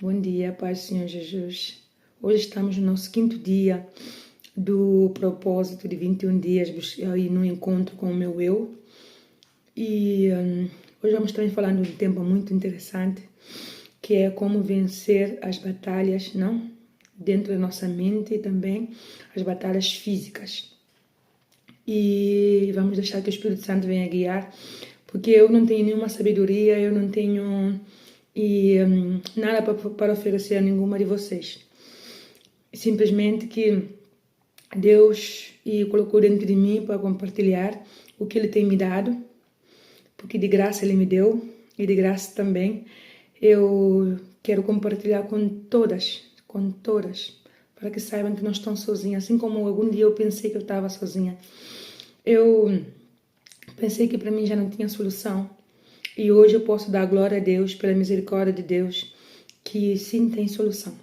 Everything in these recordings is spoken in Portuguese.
Bom dia, paz do Senhor Jesus. Hoje estamos no nosso quinto dia do propósito de 21 dias aí no encontro com o meu eu. E hoje vamos também falar de um tema muito interessante, que é como vencer as batalhas, não? Dentro da nossa mente e também as batalhas físicas. E vamos deixar que o Espírito Santo venha guiar, porque eu não tenho nenhuma sabedoria, eu não tenho nada para oferecer a nenhuma de vocês. Simplesmente que Deus colocou dentro de mim para compartilhar o que Ele tem me dado, porque de graça Ele me deu e de graça também eu quero compartilhar com todas, para que saibam que não estão sozinhas. Assim como algum dia eu pensei que eu estava sozinha, eu pensei que para mim já não tinha solução. E hoje eu posso dar glória a Deus, pela misericórdia de Deus, que sim tem solução.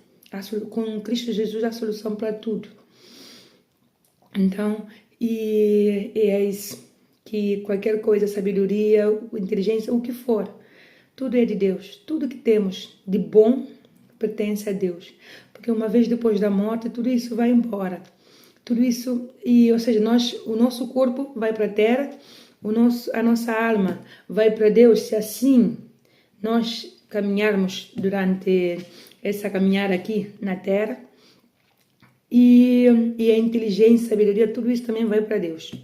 Com Cristo Jesus há solução para tudo. Então, e é isso, que qualquer coisa, sabedoria, inteligência, o que for, tudo é de Deus. Tudo que temos de bom pertence a Deus. Porque uma vez depois da morte, tudo isso vai embora. Tudo isso, ou seja, o nosso corpo vai para a terra, a nossa alma vai para Deus, se assim nós caminharmos durante essa caminhada aqui na terra, e a inteligência, a sabedoria, tudo isso também vai para Deus.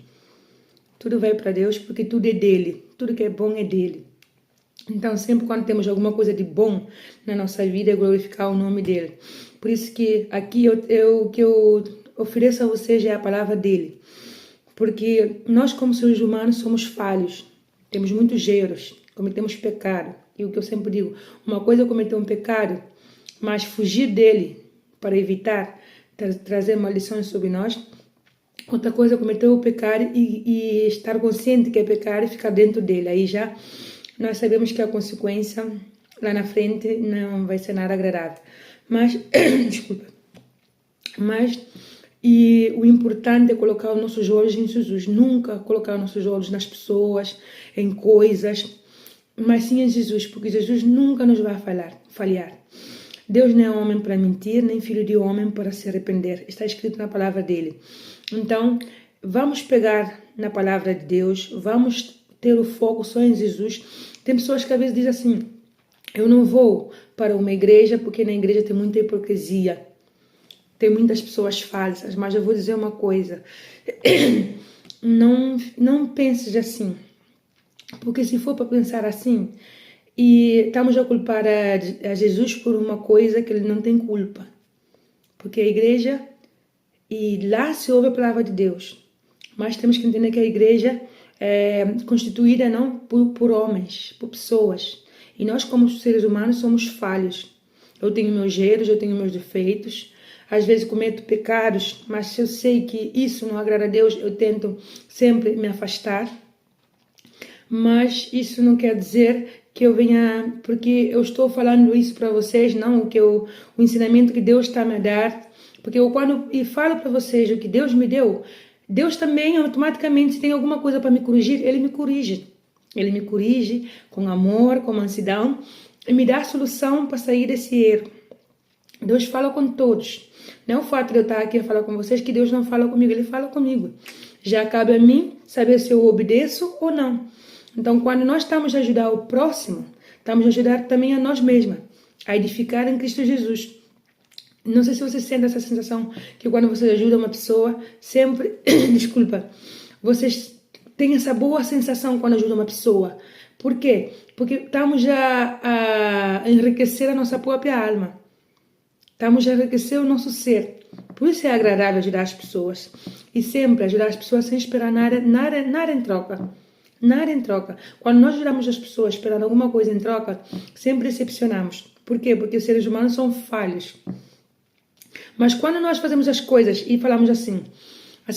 Tudo vai para Deus porque tudo é dele, tudo que é bom é dele. Então, sempre quando temos alguma coisa de bom na nossa vida, é glorificar o nome dele. Por isso que aqui o que eu ofereço a vocês é a palavra dele. Porque nós, como seres humanos, somos falhos. Temos muitos erros, cometemos pecado. E o que eu sempre digo, uma coisa é cometer um pecado, mas fugir dele para evitar trazer maldições sobre nós. Outra coisa é cometer o pecado e estar consciente que é pecado e ficar dentro dele. Aí já nós sabemos que a consequência lá na frente não vai ser nada agradável. Mas, desculpa, e o importante é colocar os nossos olhos em Jesus. Nunca colocar os nossos olhos nas pessoas, em coisas, mas sim em Jesus, porque Jesus nunca nos vai falhar. Deus não é homem para mentir, nem filho de homem para se arrepender. Está escrito na palavra dele. Então, vamos pegar na palavra de Deus, vamos ter o foco só em Jesus. Tem pessoas que às vezes dizem assim, eu não vou para uma igreja porque na igreja tem muita hipocrisia. Tem muitas pessoas falsas, mas eu vou dizer uma coisa. Não penses assim. Porque se for para pensar assim, e estamos a culpar a Jesus por uma coisa que ele não tem culpa. Porque a igreja, e lá se ouve a palavra de Deus. Mas temos que entender que a igreja é constituída não por homens, por pessoas. E nós, como seres humanos, somos falhos. Eu tenho meus erros, eu tenho meus defeitos. Às vezes cometo pecados, mas se eu sei que isso não agrada a Deus, eu tento sempre me afastar. Mas isso não quer dizer que eu venha, porque eu estou falando isso para vocês, não o ensinamento que Deus está me a dar. Porque eu quando falo para vocês o que Deus me deu, Deus também automaticamente, se tem alguma coisa para me corrigir, Ele me corrige. Ele me corrige com amor, com mansidão e me dá a solução para sair desse erro. Deus fala com todos. Não é o fato de eu estar aqui a falar com vocês que Deus não fala comigo, Ele fala comigo. Já cabe a mim saber se eu obedeço ou não. Então, quando nós estamos a ajudar o próximo, estamos a ajudar também a nós mesmos, a edificar em Cristo Jesus. Não sei se você sente essa sensação que quando você ajuda uma pessoa, sempre, desculpa, vocês têm essa boa sensação quando ajuda uma pessoa. Por quê? Porque estamos a enriquecer a nossa própria alma. Estamos a enriquecer o nosso ser. Por isso é agradável ajudar as pessoas. E sempre ajudar as pessoas sem esperar nada em troca. Nada em troca. Quando nós ajudamos as pessoas esperando alguma coisa em troca, sempre decepcionamos. Por quê? Porque os seres humanos são falhos. Mas quando nós fazemos as coisas e falamos assim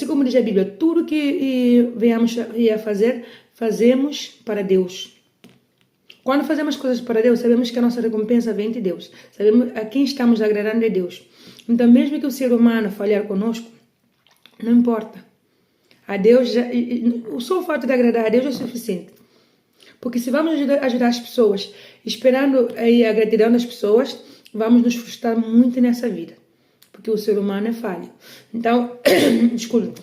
como diz a Bíblia, tudo que venhamos a fazer, fazemos para Deus. Quando fazemos coisas para Deus, sabemos que a nossa recompensa vem de Deus. Sabemos a quem estamos agradando é Deus. Então, mesmo que o ser humano falhar conosco, não importa. A Deus, só o fato de agradar a Deus é suficiente. Porque se vamos ajudar as pessoas esperando a gratidão das pessoas, vamos nos frustrar muito nessa vida, porque o ser humano é falho. Então, desculpe.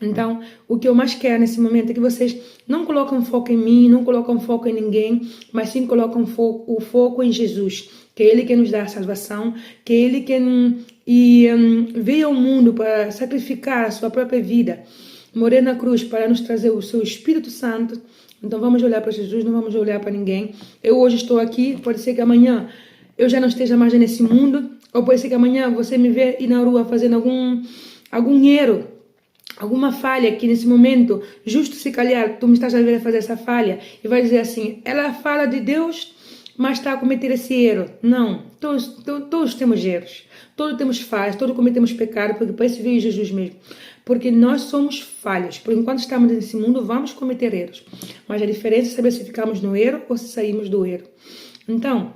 Então, o que eu mais quero nesse momento é que vocês não colocam foco em mim, não colocam foco em ninguém, mas sim colocam o foco em Jesus, que é Ele que nos dá a salvação, que é Ele que veio ao mundo para sacrificar a sua própria vida, morrer na cruz para nos trazer o seu Espírito Santo. Então vamos olhar para Jesus, não vamos olhar para ninguém. Eu hoje estou aqui, pode ser que amanhã eu já não esteja mais nesse mundo, ou pode ser que amanhã você me vê ir na rua fazendo algum erro, alguma falha aqui nesse momento, justo se calhar tu me estás a ver fazer essa falha e vai dizer assim, ela fala de Deus, mas está a cometer esse erro. Não, todos temos erros, todos temos falhas, todos cometemos pecado, porque para isso veio Jesus mesmo. Porque nós somos falhos, por enquanto estamos nesse mundo, vamos cometer erros. Mas a diferença é saber se ficamos no erro ou se saímos do erro. Então,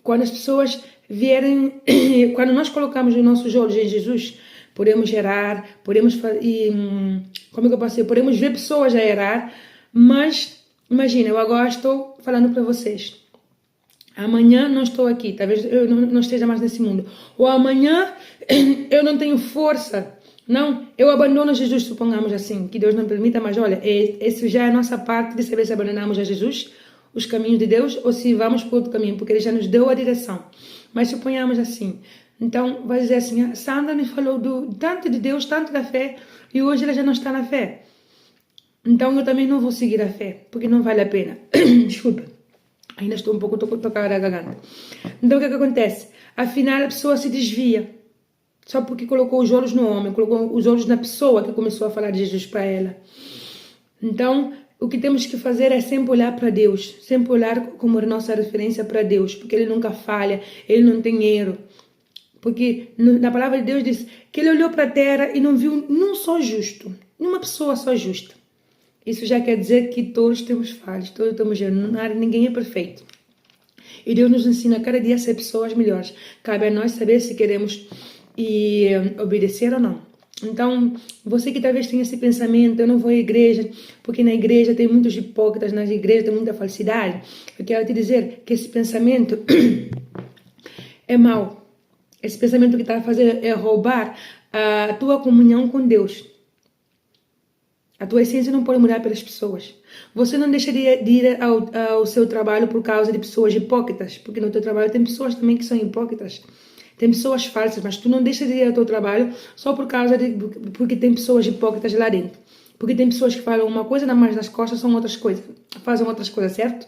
quando as pessoas vierem, quando nós colocamos os nossos olhos em Jesus, podemos errar, podemos podemos ver pessoas a errar, mas imagina, eu agora estou falando para vocês. Amanhã não estou aqui, talvez eu não esteja mais nesse mundo. Ou amanhã eu não tenho força. Não, eu abandono Jesus, supongamos assim, que Deus não permita, mas olha, esse já é a nossa parte de saber se abandonamos a Jesus, os caminhos de Deus, ou se vamos por outro caminho, porque Ele já nos deu a direção. Mas suponhamos assim, então vai dizer assim, Sandra me falou tanto de Deus, tanto da fé, e hoje ela já não está na fé. Então eu também não vou seguir a fé, porque não vale a pena. Desculpa, ainda estou um pouco tocada a garganta. Então o que acontece? Afinal a pessoa se desvia. Só porque colocou os olhos no homem, colocou os olhos na pessoa que começou a falar de Jesus para ela. Então, o que temos que fazer é sempre olhar para Deus, sempre olhar como nossa referência para Deus, porque Ele nunca falha, Ele não tem erro. Porque na palavra de Deus diz que Ele olhou para a terra e não viu nenhum só justo, nenhuma pessoa só justa. Isso já quer dizer que todos temos falhas, todos temos erro, ninguém é perfeito. E Deus nos ensina cada dia a ser pessoas melhores. Cabe a nós saber se queremos obedecer ou não. Então, você que talvez tenha esse pensamento, eu não vou à igreja, porque na igreja tem muitos hipócritas, na igreja tem muita falsidade. Eu quero te dizer que esse pensamento é mau. Esse pensamento que está a fazer é roubar a tua comunhão com Deus. A tua essência não pode mudar pelas pessoas. Você não deixaria de ir ao seu trabalho por causa de pessoas hipócritas, porque no teu trabalho tem pessoas também que são hipócritas. Tem pessoas falsas, mas tu não deixa de ir ao teu trabalho só porque tem pessoas hipócritas lá dentro. Porque tem pessoas que falam uma coisa, mas nas costas são outras coisas, fazem outras coisas, certo?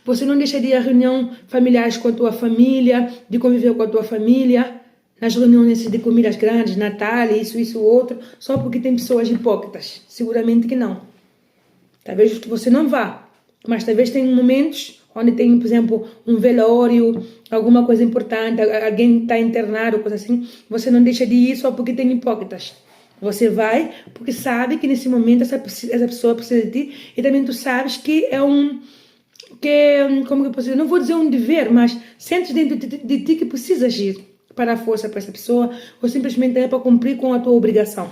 Você não deixa de ir a reunião familiares com a tua família, de conviver com a tua família, nas reuniões de comidas grandes, Natal, isso, outro, só porque tem pessoas hipócritas. Seguramente que não. Talvez você não vá, mas talvez tenha momentos onde tem, por exemplo, um velório, alguma coisa importante, alguém está internado, coisa assim, você não deixa de ir só porque tem hipócritas. Você vai porque sabe que nesse momento essa pessoa precisa de ti, e também tu sabes que como que eu posso dizer, não vou dizer um dever, mas sentes dentro de ti que precisas ir para dar força para essa pessoa, ou simplesmente é para cumprir com a tua obrigação.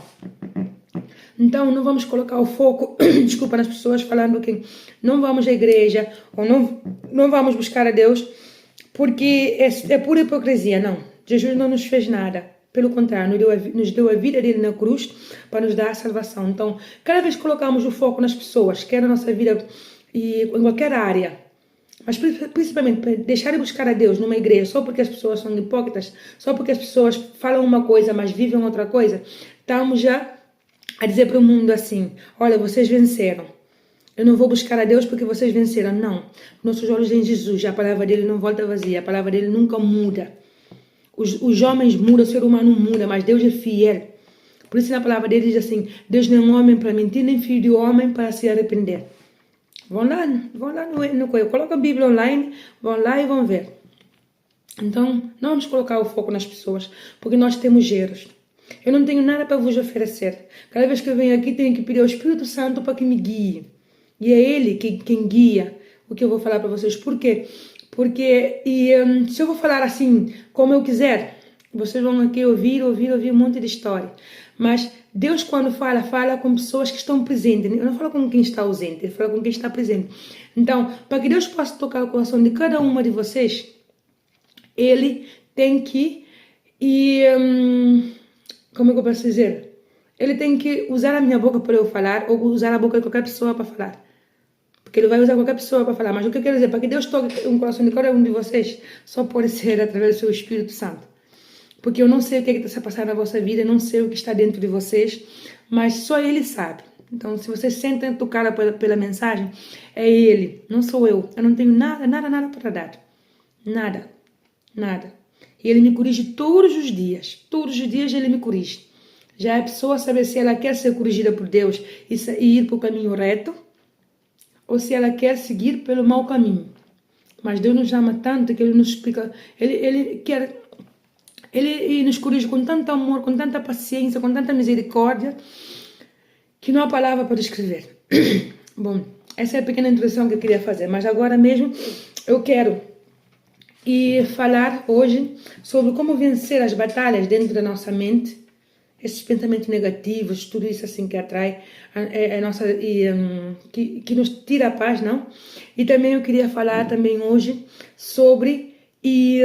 Então, não vamos colocar o foco, desculpa, nas pessoas falando que não vamos à igreja, ou não vamos buscar a Deus, porque é pura hipocrisia. Não, Jesus não nos fez nada. Pelo contrário, nos deu a vida dele na cruz para nos dar a salvação. Então, cada vez que colocamos o foco nas pessoas, quer na nossa vida e em qualquer área, mas principalmente para deixar de buscar a Deus numa igreja só porque as pessoas são hipócritas, só porque as pessoas falam uma coisa, mas vivem outra coisa, estamos já a dizer para o mundo assim, olha, vocês venceram. Eu não vou buscar a Deus porque vocês venceram. Não. Nossos olhos em Jesus, a palavra dele não volta vazia, a palavra dele nunca muda. Os homens mudam, o ser humano muda, mas Deus é fiel. Por isso na palavra dele diz assim, Deus não é um homem para mentir, nem filho de homem para se arrepender. Vão lá no coelho, coloca a Bíblia online, vão lá e vão ver. Então, não vamos colocar o foco nas pessoas, porque nós temos erros. Eu não tenho nada para vos oferecer. Cada vez que eu venho aqui, tenho que pedir ao Espírito Santo para que me guie. E é Ele quem guia o que eu vou falar para vocês. Por quê? Porque se eu vou falar assim, como eu quiser, vocês vão aqui ouvir um monte de história. Mas Deus, quando fala com pessoas que estão presentes. Eu não falo com quem está ausente, ele fala com quem está presente. Então, para que Deus possa tocar o coração de cada uma de vocês, ele tem que, como é que eu posso dizer? Ele tem que usar a minha boca para eu falar, ou usar a boca de qualquer pessoa para falar. Porque ele vai usar qualquer pessoa para falar. Mas o que eu quero dizer, para que Deus toque um coração de cada um de vocês, só pode ser através do seu Espírito Santo. Porque eu não sei o que está se passando na vossa vida, eu não sei o que está dentro de vocês, mas só Ele sabe. Então, se vocês sentem tocar pela mensagem, é Ele, não sou eu. Eu não tenho nada para dar. Nada. E Ele me corrige todos os dias. Todos os dias Ele me corrige. Já é a pessoa saber se ela quer ser corrigida por Deus e ir para o caminho reto, ou se ela quer seguir pelo mau caminho. Mas Deus nos ama tanto que Ele nos explica, Ele nos corrige com tanto amor, com tanta paciência, com tanta misericórdia, que não há palavra para descrever. Bom, essa é a pequena introdução que eu queria fazer, mas agora mesmo eu quero falar hoje sobre como vencer as batalhas dentro da nossa mente, esses pensamentos negativos, tudo isso assim que atrai a nossa que nos tira a paz, não? E também eu queria falar também hoje sobre e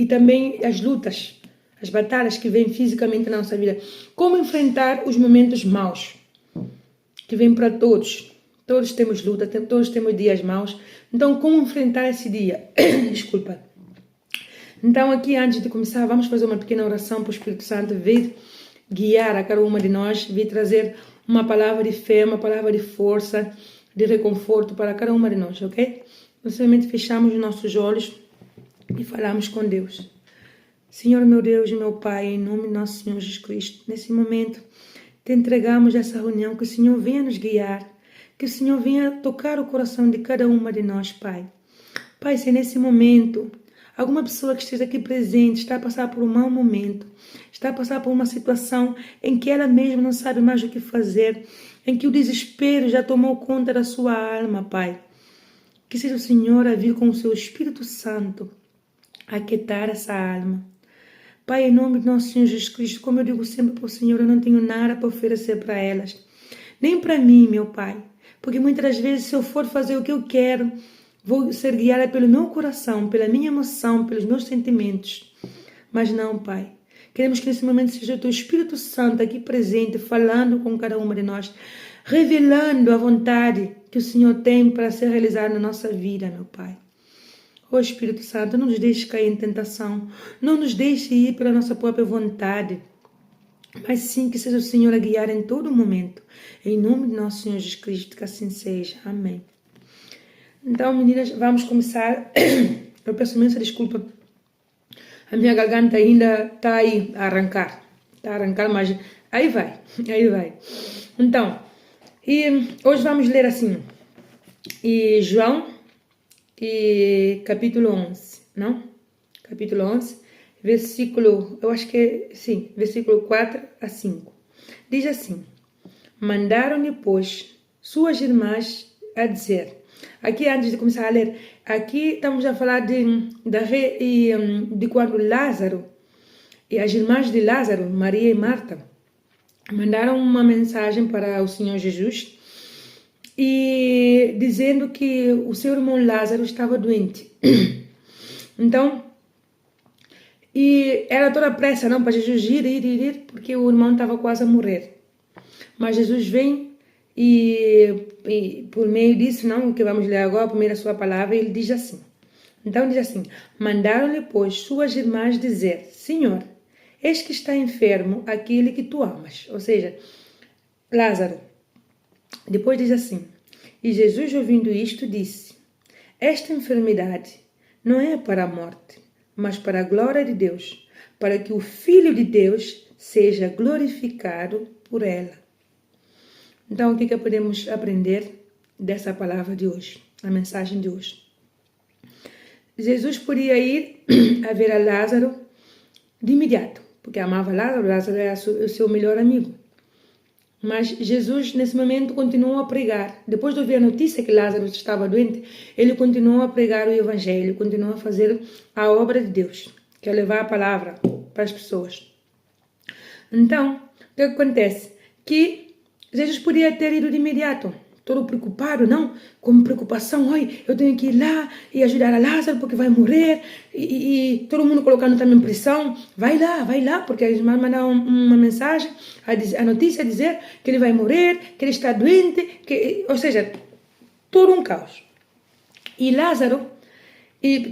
também as lutas, as batalhas que vêm fisicamente na nossa vida, como enfrentar os momentos maus que vêm para todos. Todos temos luta, todos temos dias maus. Então, como enfrentar esse dia? Desculpa. Então, aqui, antes de começar, vamos fazer uma pequena oração para o Espírito Santo vir guiar a cada uma de nós, vir trazer uma palavra de fé, uma palavra de força, de reconforto para cada uma de nós, ok? Nós somente fechamos os nossos olhos e falamos com Deus. Senhor, meu Deus e meu Pai, em nome de nosso Senhor Jesus Cristo, nesse momento, te entregamos essa reunião, que o Senhor venha nos guiar, que o Senhor venha tocar o coração de cada uma de nós, Pai. Pai, se nesse momento alguma pessoa que esteja aqui presente está a passar por um mau momento, está a passar por uma situação em que ela mesma não sabe mais o que fazer, em que o desespero já tomou conta da sua alma, Pai. Que seja o Senhor a vir com o seu Espírito Santo a aquietar essa alma. Pai, em nome de nosso Senhor Jesus Cristo, como eu digo sempre para o Senhor, eu não tenho nada para oferecer para elas, nem para mim, meu Pai, porque muitas das vezes, se eu for fazer o que eu quero, vou ser guiada pelo meu coração, pela minha emoção, pelos meus sentimentos. Mas não, Pai. Queremos que nesse momento seja o Teu Espírito Santo aqui presente, falando com cada uma de nós, revelando a vontade que o Senhor tem para ser realizada na nossa vida, meu Pai. Ó Espírito Santo, não nos deixe cair em tentação, não nos deixe ir pela nossa própria vontade, mas sim que seja o Senhor a guiar em todo momento. Em nome de nosso Senhor Jesus Cristo, que assim seja. Amém. Então, meninas, vamos começar. Eu peço imensa desculpa. A minha garganta ainda está aí a arrancar. Está a arrancar, mas aí vai. Então, hoje vamos ler assim. João, capítulo 11, não? Capítulo 11, versículo, eu acho que sim, versículo 4 a 5. Diz assim: Mandaram-lhe, pois, suas irmãs a dizer. Aqui, antes de começar a ler, aqui estamos a falar de quando Lázaro e as irmãs de Lázaro, Maria e Marta, mandaram uma mensagem para o Senhor Jesus e dizendo que o seu irmão Lázaro estava doente. Então, e era toda pressa, não, para Jesus ir, porque o irmão estava quase a morrer. Mas Jesus vem e por meio disso, não, que vamos ler agora, a primeira sua palavra, ele diz assim. Então diz assim: Mandaram-lhe, pois, suas irmãs dizer: Senhor, eis que está enfermo aquele que tu amas. Ou seja, Lázaro. Depois diz assim: E Jesus, ouvindo isto, disse: Esta enfermidade não é para a morte, mas para a glória de Deus, para que o Filho de Deus seja glorificado por ela. Então, o que podemos aprender dessa palavra de hoje, a mensagem de hoje? Jesus podia ir a ver a Lázaro de imediato, porque amava Lázaro, Lázaro era o seu melhor amigo. Mas Jesus, nesse momento, continuou a pregar. Depois de ouvir a notícia que Lázaro estava doente, ele continuou a pregar o Evangelho, continuou a fazer a obra de Deus, que é levar a palavra para as pessoas. Então, o que acontece? Que Jesus podia ter ido de imediato, todo preocupado, não? Com preocupação, oi, eu tenho que ir lá e ajudar a Lázaro porque vai morrer. E todo mundo colocando também pressão. Vai lá, porque a irmã mandou uma mensagem, a notícia dizer que ele vai morrer, que ele está doente, ou seja, todo um caos. E Lázaro, e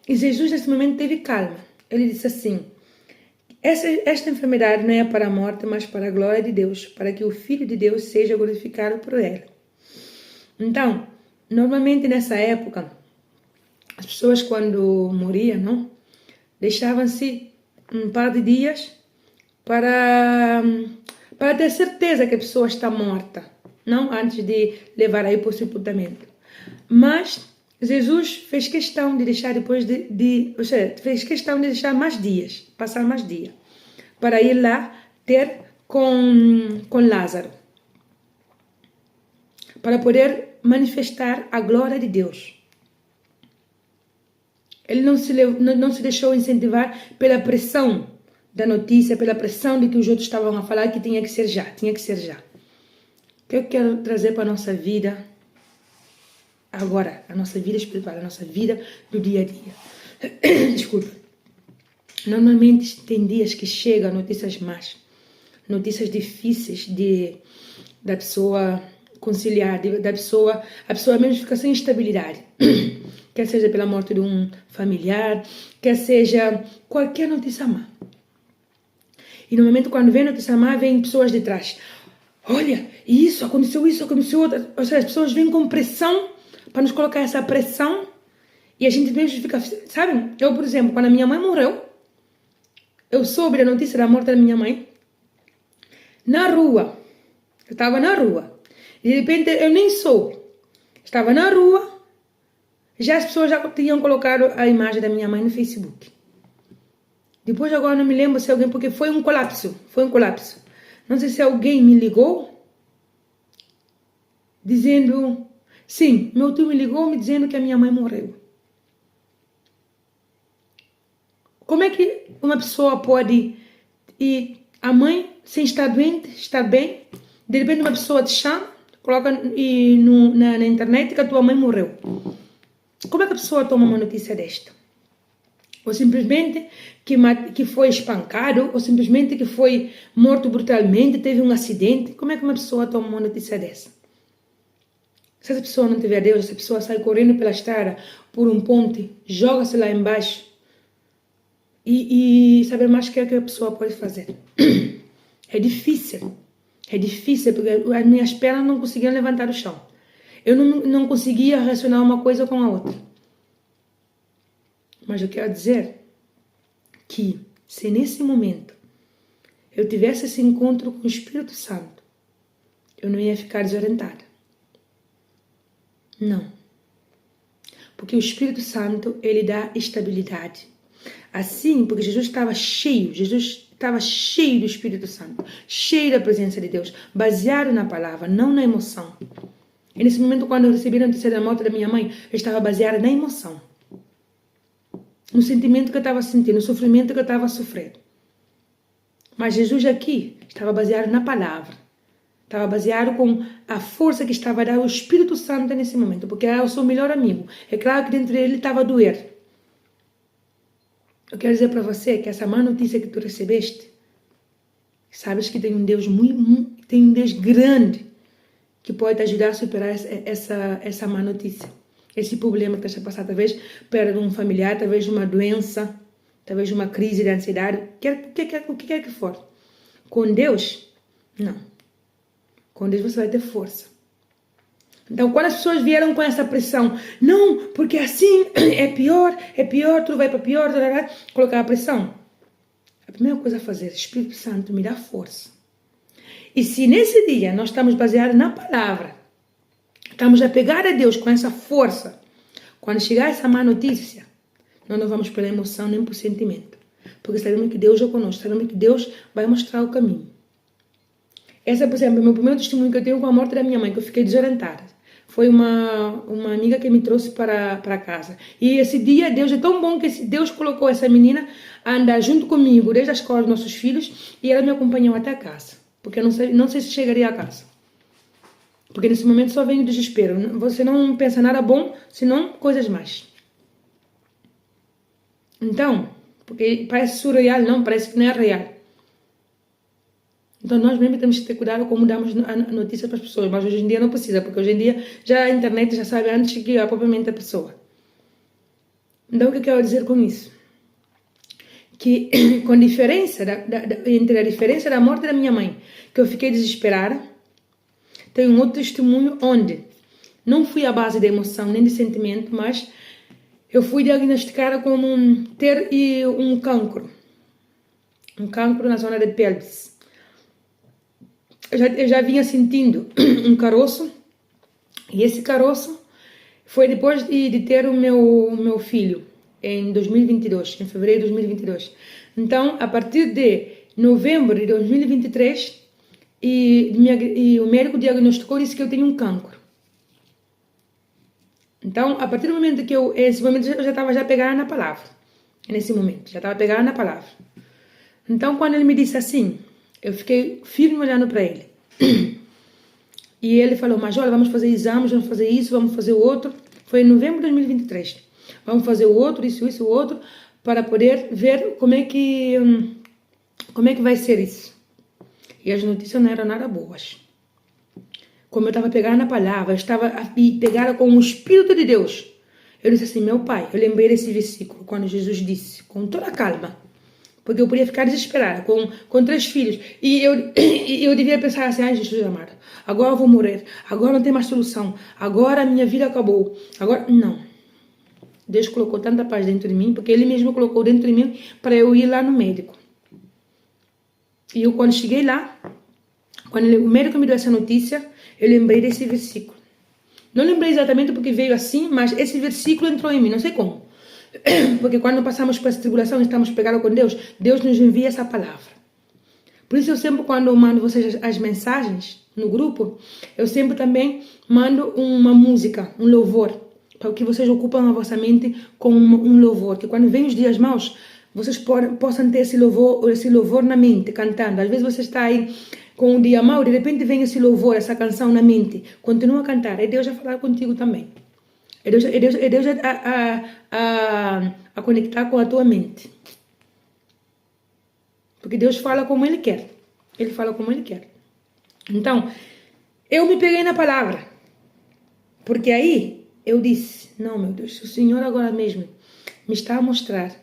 Jesus nesse momento teve calma. Ele disse assim, esta enfermidade não é para a morte, mas para a glória de Deus, para que o Filho de Deus seja glorificado por ela. Então, normalmente nessa época, as pessoas quando morriam, não, deixavam-se um par de dias para ter certeza que a pessoa está morta, não antes de levar aí para o sepultamento. Mas Jesus fez questão de deixar ou seja, fez questão de deixar mais dias, passar mais dias, para ir lá ter com Lázaro, para poder manifestar a glória de Deus. Ele não se deixou incentivar pela pressão da notícia, pela pressão de que os outros estavam a falar que tinha que ser já. O que eu quero trazer para a nossa vida agora, a nossa vida espiritual, a nossa vida do dia a dia. Desculpa. Normalmente tem dias que chegam notícias más, notícias difíceis da pessoa conciliar, a pessoa mesmo fica sem estabilidade. Quer seja pela morte de um familiar, quer seja qualquer notícia má. E no momento quando vem notícia má, vem pessoas de trás. Olha, isso, aconteceu outro. Ou seja, as pessoas vêm com pressão, para nos colocar essa pressão, e a gente mesmo fica, sabe? Eu, por exemplo, quando a minha mãe morreu, eu soube a notícia da morte da minha mãe, na rua. Eu estava na rua. De repente, eu nem soube. Estava na rua, já as pessoas já tinham colocado a imagem da minha mãe no Facebook. Depois agora não me lembro se alguém, porque foi um colapso. Não sei se alguém me ligou, dizendo, sim, meu tio me ligou me dizendo que a minha mãe morreu. Como é que uma pessoa pode, e a mãe, sem estar doente, estar bem, de repente uma pessoa te chama, coloca na internet que a tua mãe morreu. Como é que a pessoa toma uma notícia desta? Ou simplesmente que foi espancado, ou simplesmente que foi morto brutalmente, teve um acidente. Como é que uma pessoa toma uma notícia dessa? Se essa pessoa não tiver Deus, essa pessoa sai correndo pela estrada, por um ponte, joga-se lá embaixo e saber mais o que a pessoa pode fazer. É difícil, porque as minhas pernas não conseguiam levantar do chão. Eu não conseguia relacionar uma coisa com a outra. Mas eu quero dizer que se nesse momento eu tivesse esse encontro com o Espírito Santo, eu não ia ficar desorientada. Não. Porque o Espírito Santo, ele dá estabilidade. Assim, porque Jesus estava cheio do Espírito Santo, cheio da presença de Deus, baseado na palavra, não na emoção. E nesse momento, quando eu recebi a notícia da morte da minha mãe, eu estava baseada na emoção. No sentimento que eu estava sentindo, no sofrimento que eu estava sofrendo. Mas Jesus aqui estava baseado na palavra. Estava baseado com a força que estava a dar o Espírito Santo nesse momento. Porque é o seu melhor amigo. É claro que dentro dele estava a doer. Eu quero dizer para você que essa má notícia que tu recebeste, sabes que tem um Deus tem um Deus grande que pode te ajudar a superar essa má notícia. Esse problema que está a passar, talvez perda de um familiar, talvez de uma doença, talvez de uma crise de ansiedade, o que quer que for. Com Deus, não. Com Deus você vai ter força. Então, quando as pessoas vieram com essa pressão, não, porque assim é pior, tudo vai para pior, colocar a pressão. A primeira coisa a fazer, Espírito Santo, me dá força. E se nesse dia nós estamos baseados na palavra, estamos a pegar a Deus com essa força, quando chegar essa má notícia, nós não vamos pela emoção nem por sentimento. Porque sabemos que Deus é conosco, sabemos que Deus vai mostrar o caminho. Essa, por exemplo, é o meu primeiro testemunho que eu tenho com a morte da minha mãe, que eu fiquei desorientada. Foi uma amiga que me trouxe para casa. E esse dia, Deus é tão bom que Deus colocou essa menina a andar junto comigo, desde a escola dos nossos filhos, e ela me acompanhou até a casa. Porque eu não sei se chegaria a casa. Porque nesse momento só vem o desespero. Você não pensa nada bom, senão coisas más. Então, porque parece surreal, não, parece que não é real. Então nós mesmo temos que ter cuidado como damos a notícia para as pessoas, mas hoje em dia não precisa, porque hoje em dia já a internet já sabe antes que a propriamente a pessoa. Então o que eu quero dizer com isso? Que com a diferença entre a diferença da morte da minha mãe, que eu fiquei desesperada, tem um outro testemunho onde não fui à base de emoção nem de sentimento, mas eu fui diagnosticada como ter um cancro na zona de pelvis. Eu já vinha sentindo um caroço, e esse caroço foi depois de ter o meu filho, em 2022, em fevereiro de 2022. Então, a partir de novembro de 2023, e o médico diagnosticou e disse que eu tenho um cancro. Então, a partir do momento que esse momento eu já estava pegada na palavra. Nesse momento, já estava pegada na palavra. Então, quando ele me disse assim, eu fiquei firme olhando para ele. E ele falou, mas olha, vamos fazer exames, vamos fazer isso, vamos fazer o outro. Foi em novembro de 2023. Vamos fazer o outro, isso, o outro, para poder ver como é que vai ser isso. E as notícias não eram nada boas. Como eu estava pegada na palavra, eu estava pegada com o Espírito de Deus. Eu disse assim, meu pai, eu lembrei desse versículo, quando Jesus disse, com toda a calma, porque eu podia ficar desesperada, com 3 filhos, e eu devia pensar assim, ai Jesus amado, agora eu vou morrer, agora não tem mais solução, agora a minha vida acabou, agora, não. Deus colocou tanta paz dentro de mim, porque Ele mesmo colocou dentro de mim para eu ir lá no médico. E eu, quando cheguei lá, quando o médico me deu essa notícia, eu lembrei desse versículo. Não lembrei exatamente porque veio assim, mas esse versículo entrou em mim, não sei como. Porque quando passamos por essa tribulação e estamos pegados com Deus, Deus nos envia essa palavra. Por isso eu sempre, quando eu mando vocês as mensagens no grupo, eu sempre também mando uma música, um louvor, para que vocês ocupam a vossa mente com um louvor, que quando vem os dias maus, vocês possam ter esse louvor na mente, cantando. Às vezes você está aí com um dia mau, de repente vem esse louvor, essa canção na mente, continua a cantar, é Deus a falar contigo também. É Deus a conectar com a tua mente. Porque Deus fala como Ele quer. Ele fala como Ele quer. Então, eu me peguei na palavra. Porque aí eu disse, não, meu Deus, o Senhor agora mesmo me está a mostrar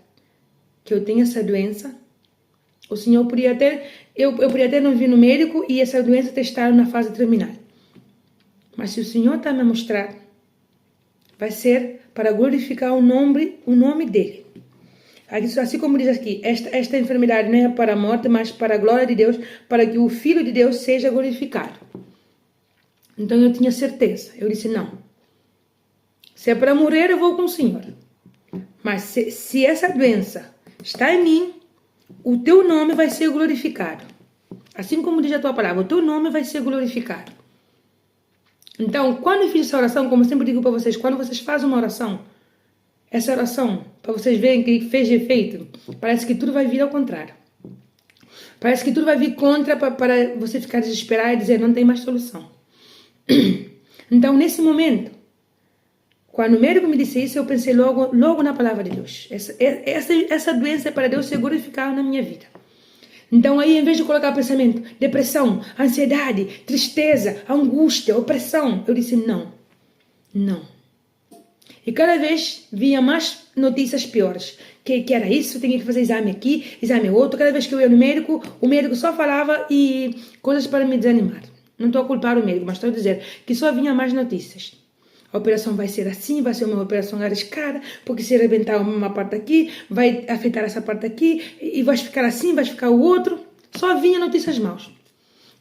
que eu tenho essa doença. O Senhor podia ter, eu podia ter não vir no médico e essa doença ter estado na fase terminal. Mas se o Senhor está a me mostrar, vai ser para glorificar o nome dele. Assim como diz aqui, esta enfermidade não é para a morte, mas para a glória de Deus, para que o Filho de Deus seja glorificado. Então eu tinha certeza. Eu disse, não. Se é para morrer, eu vou com o Senhor. Mas se essa doença está em mim, o teu nome vai ser glorificado. Assim como diz a tua palavra, o teu nome vai ser glorificado. Então, quando eu fiz essa oração, como eu sempre digo para vocês, quando vocês fazem uma oração, essa oração, para vocês verem que fez efeito, parece que tudo vai vir ao contrário. Parece que tudo vai vir contra para você ficar desesperado e dizer, não tem mais solução. Então, nesse momento, quando o médico me disse isso, eu pensei logo na palavra de Deus. Essa doença é para Deus ser glorificada na minha vida. Então aí, em vez de colocar pensamento, depressão, ansiedade, tristeza, angústia, opressão, eu disse não. E cada vez vinha mais notícias piores. Que era isso, tinha que fazer exame aqui, exame outro. Cada vez que eu ia no médico, o médico só falava e coisas para me desanimar. Não estou a culpar o médico, mas estou a dizer que só vinha mais notícias. A operação vai ser assim, vai ser uma operação arriscada, porque se arrebentar uma parte aqui, vai afetar essa parte aqui, e vai ficar assim, vai ficar o outro. Só vinha notícias maus.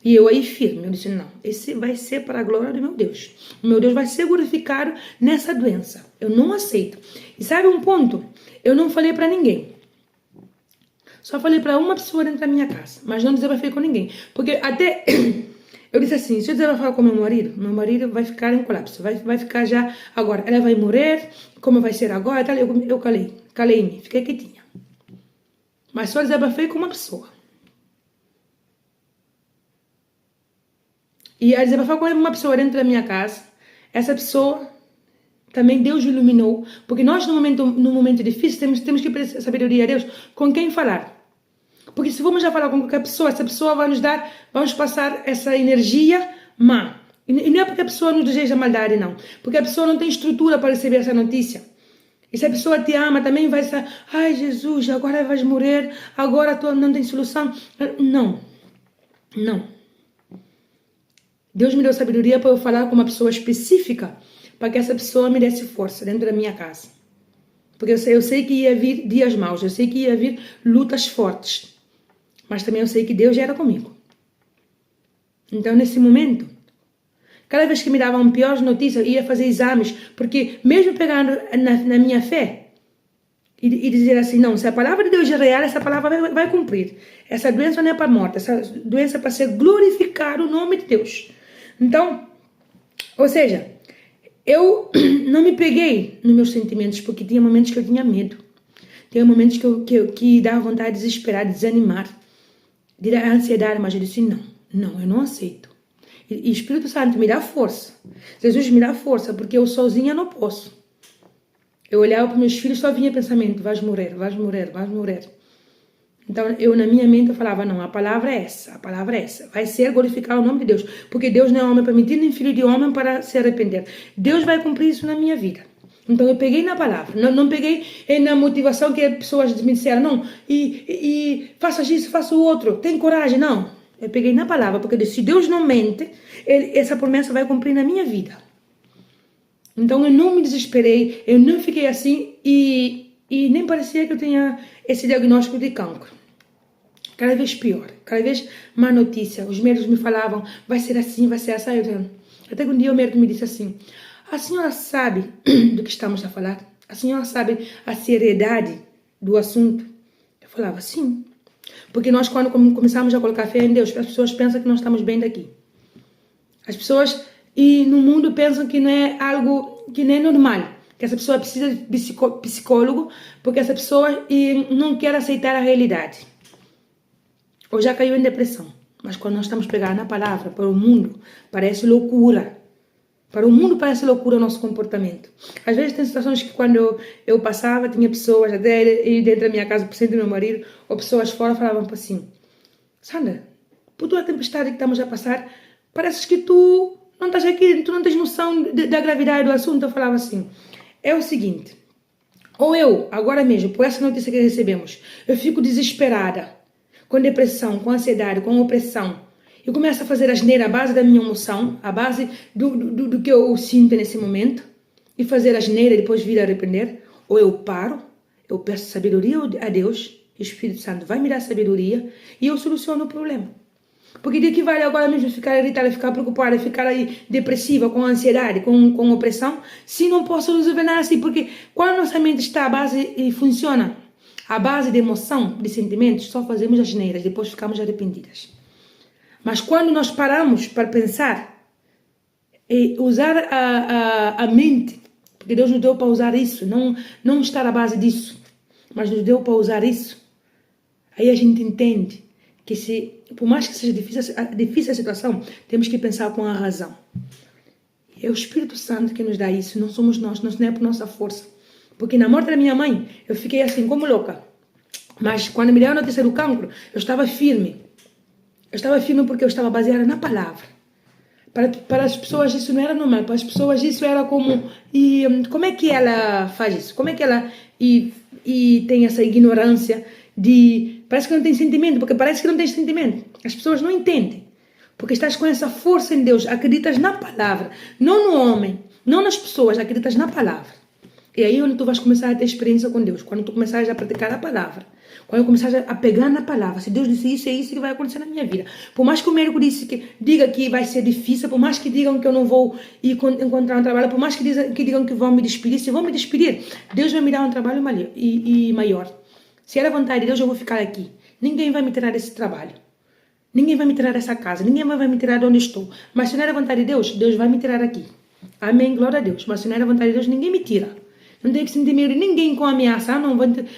E eu aí firme, eu disse, não, esse vai ser para a glória do meu Deus. O meu Deus vai ser glorificado nessa doença. Eu não aceito. E sabe um ponto? Eu não falei para ninguém. Só falei para uma pessoa dentro da minha casa, mas não desabafei com ninguém. Porque até... Eu disse assim, se eu desabafar com meu marido vai ficar em colapso, vai ficar já agora, ela vai morrer, como vai ser agora, tal. Eu calei-me, fiquei quietinha. Mas só desabafei com uma pessoa. E a desabafar com uma pessoa dentro da minha casa, essa pessoa também Deus iluminou, porque nós no momento difícil temos que pedir sabedoria a Deus com quem falar. Porque se formos já falar com qualquer pessoa, essa pessoa vai nos passar essa energia má. E não é porque a pessoa nos deseja maldade, não. Porque a pessoa não tem estrutura para receber essa notícia. E se a pessoa te ama, também vai ser, ai Jesus, agora vais morrer, agora tu não tem solução. Não. Não. Deus me deu sabedoria para eu falar com uma pessoa específica, para que essa pessoa me desse força dentro da minha casa. Porque eu sei que ia vir dias maus, eu sei que ia vir lutas fortes. Mas também eu sei que Deus era comigo. Então, nesse momento, cada vez que me davam piores notícias, eu ia fazer exames, porque mesmo pegando na minha fé, e dizer assim, não, se a palavra de Deus é real, essa palavra vai cumprir. Essa doença não é para a morte, essa doença é para ser glorificar o nome de Deus. Então, ou seja, eu não me peguei nos meus sentimentos, porque tinha momentos que eu tinha medo. Tinha momentos que dava vontade de desesperar, de desanimar, de dar ansiedade, mas eu disse, não, eu não aceito. E o Espírito Santo me dá força. Jesus me dá força, porque eu sozinha não posso. Eu olhava para meus filhos, só vinha pensamento, vais morrer, vais morrer, vais morrer. Então, eu na minha mente eu falava, não, a palavra é essa, vai ser glorificar o nome de Deus, porque Deus não é homem para mentir, nem filho de homem para se arrepender. Deus vai cumprir isso na minha vida. Então, eu peguei na palavra, não peguei na motivação que as pessoas me disseram, não, e faça isso, faça o outro, tem coragem, não. Eu peguei na palavra, porque eu disse, se Deus não mente, essa promessa vai cumprir na minha vida. Então, eu não me desesperei, eu não fiquei assim, e nem parecia que eu tinha esse diagnóstico de cancro. Cada vez pior, cada vez má notícia. Os médicos me falavam, vai ser assim, vai ser assim. Até que um dia o médico me disse assim, a senhora sabe do que estamos a falar? A senhora sabe a seriedade do assunto? Eu falava, sim. Porque nós, quando começamos a colocar fé em Deus, as pessoas pensam que nós estamos bem daqui. As pessoas no mundo pensam que não é algo que não é normal. Que essa pessoa precisa de psicólogo, porque essa pessoa não quer aceitar a realidade. Ou já caiu em depressão. Mas quando nós estamos pegados na palavra, para o mundo, parece loucura. Para o mundo parece loucura o nosso comportamento. Às vezes tem situações que quando eu passava, tinha pessoas, até dentro da minha casa, por cento do meu marido, ou pessoas fora falavam assim, Sandra, por toda a tempestade que estamos a passar, parece que tu não estás aqui, tu não tens noção da gravidade do assunto. Eu falava assim, é o seguinte, ou eu, agora mesmo, por essa notícia que recebemos, eu fico desesperada, com depressão, com ansiedade, com opressão, eu começo a fazer asneira à base da minha emoção, à base do que eu sinto nesse momento, e fazer asneira e depois vir a arrepender, ou eu paro, eu peço sabedoria a Deus, o Espírito Santo vai me dar sabedoria, e eu soluciono o problema. Porque de que vale agora mesmo ficar irritada, ficar preocupada, ficar aí depressiva, com ansiedade, com opressão, se não posso resolver nada assim, porque quando nossa mente está à base e funciona, à base de emoção, de sentimentos, só fazemos asneiras, depois ficamos arrependidas. Mas quando nós paramos para pensar e usar a mente, porque Deus nos deu para usar isso, não estar à base disso, mas nos deu para usar isso, aí a gente entende que por mais que seja difícil a situação, temos que pensar com a razão. É o Espírito Santo que nos dá isso, não somos nós, não é por nossa força. Porque na morte da minha mãe, eu fiquei assim como louca. Mas quando me deu a notícia do cancro, eu estava firme. Eu estava firme porque eu estava baseada na palavra. Para as pessoas isso não era normal. Para as pessoas isso era como... E como é que ela faz isso? Como é que ela tem essa ignorância de... Parece que não tem sentimento, porque parece que não tem sentimento. As pessoas não entendem. Porque estás com essa força em Deus, acreditas na palavra, não no homem, não nas pessoas, acreditas na palavra. E aí é onde tu vais começar a ter experiência com Deus, quando tu começares a praticar a palavra, quando começares a pegar na palavra, se Deus disse isso, é isso que vai acontecer na minha vida. Por mais que o médico diga que vai ser difícil, por mais que digam que eu não vou encontrar um trabalho, por mais que digam que vão me despedir, se vão me despedir, Deus vai me dar um trabalho maior. Se era vontade de Deus, eu vou ficar aqui. Ninguém vai me tirar desse trabalho. Ninguém vai me tirar dessa casa. Ninguém vai me tirar de onde estou. Mas se não era vontade de Deus, Deus vai me tirar aqui. Amém, glória a Deus. Mas se não era vontade de Deus, ninguém me tira. Não tem que sentir medo de ninguém com ameaça. Não,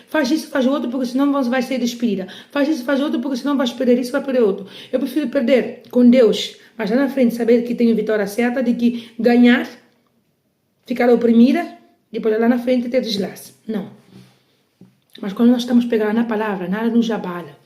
faz isso, faz outro, porque senão você vai ser despedida. Faz isso, faz outro, porque senão vai perder isso, vai perder outro. Eu prefiro perder com Deus, Mas lá na frente, saber que tenho vitória certa, de que ganhar, ficar oprimida, depois lá na frente ter deslace. Não. Mas quando nós estamos pegados na palavra, nada nos abala.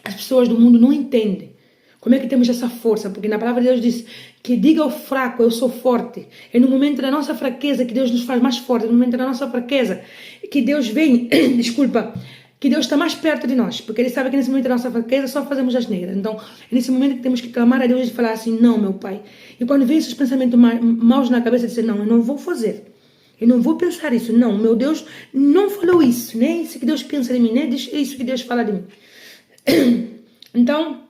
As pessoas do mundo não entendem. Como é que temos essa força? Porque na palavra de Deus diz que diga ao fraco, eu sou forte. É no momento da nossa fraqueza que Deus nos faz mais forte. É no momento da nossa fraqueza que Deus vem, desculpa, que Deus está mais perto de nós. Porque Ele sabe que nesse momento da nossa fraqueza só fazemos asneiras. Então, é nesse momento que temos que clamar a Deus e falar assim, não, meu Pai. E quando vem esses pensamentos maus na cabeça, dizer, não, eu não vou fazer. Eu não vou pensar isso. Não, meu Deus não falou isso. Nem isso que Deus pensa de mim, nem isso que Deus fala de mim. Então,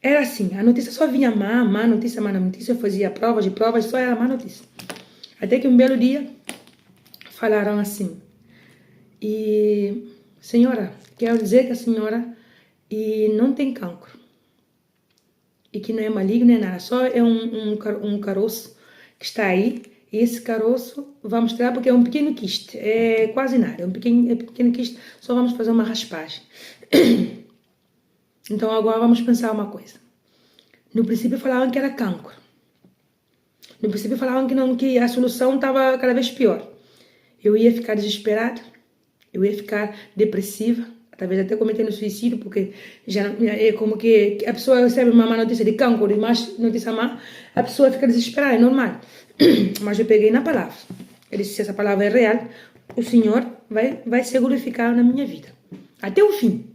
era assim, a notícia só vinha má notícia, eu fazia provas e provas, só era má notícia. Até que um belo dia, falaram assim, senhora, quero dizer que a senhora não tem cancro, e que não é maligno nem nada, só é um caroço que está aí, e esse caroço vamos tirar porque é um pequeno quiste, é quase nada, é um pequeno quiste, só vamos fazer uma raspagem. Então agora vamos pensar uma coisa. No princípio falavam que era cancro. No princípio falavam que a solução estava cada vez pior. Eu ia ficar desesperada, eu ia ficar depressiva, talvez até cometendo suicídio, porque já é como que a pessoa recebe uma má notícia de cancro e mais notícia má, a pessoa fica desesperada, é normal. Mas eu peguei na palavra. Eu disse, se essa palavra é real, o Senhor vai ser glorificado na minha vida. Até o fim.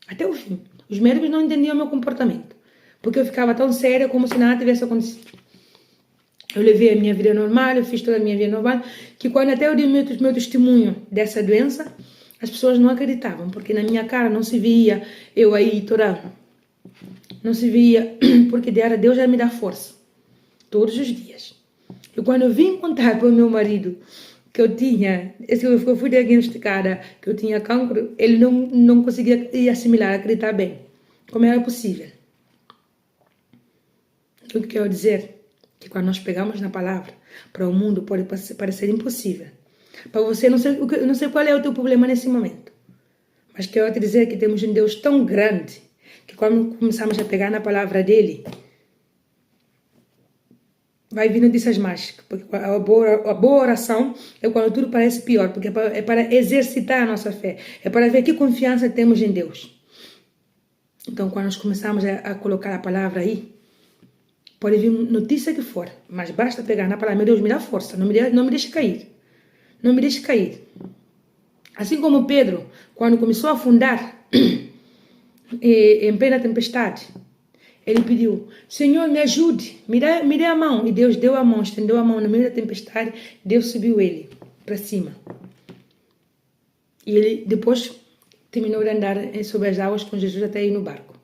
Até o fim. Os médicos não entendiam o meu comportamento, porque eu ficava tão séria como se nada tivesse acontecido. Eu levei a minha vida normal, eu fiz toda a minha vida normal, que quando até eu dei meu testemunho dessa doença, as pessoas não acreditavam, porque na minha cara não se via eu aí toda... Não se via, porque Deus já me dá força, todos os dias. E quando eu vim contar para o meu marido que eu fui diagnosticada que eu tinha cancro, ele não conseguia assimilar, acreditar bem. Como era possível? O que eu quero dizer? Que quando nós pegamos na palavra, para o mundo pode parecer impossível. Para você, não sei qual é o teu problema nesse momento. Mas quero te dizer que temos um Deus tão grande, que quando começamos a pegar na palavra dele, vai vir notícias mágicas, porque a boa oração é quando tudo parece pior, porque é para exercitar a nossa fé, é para ver que confiança temos em Deus. Então, quando nós começamos a colocar a palavra aí, pode vir notícia que for, mas basta pegar na palavra, meu Deus, me dá força, não me deixe cair, não me deixe cair. Assim como Pedro, quando começou a afundar em plena tempestade, ele pediu, Senhor, me ajude, me dê a mão. E Deus deu a mão, estendeu a mão no meio da tempestade, Deus subiu ele para cima. E ele depois terminou de andar sobre as águas com Jesus até ir no barco.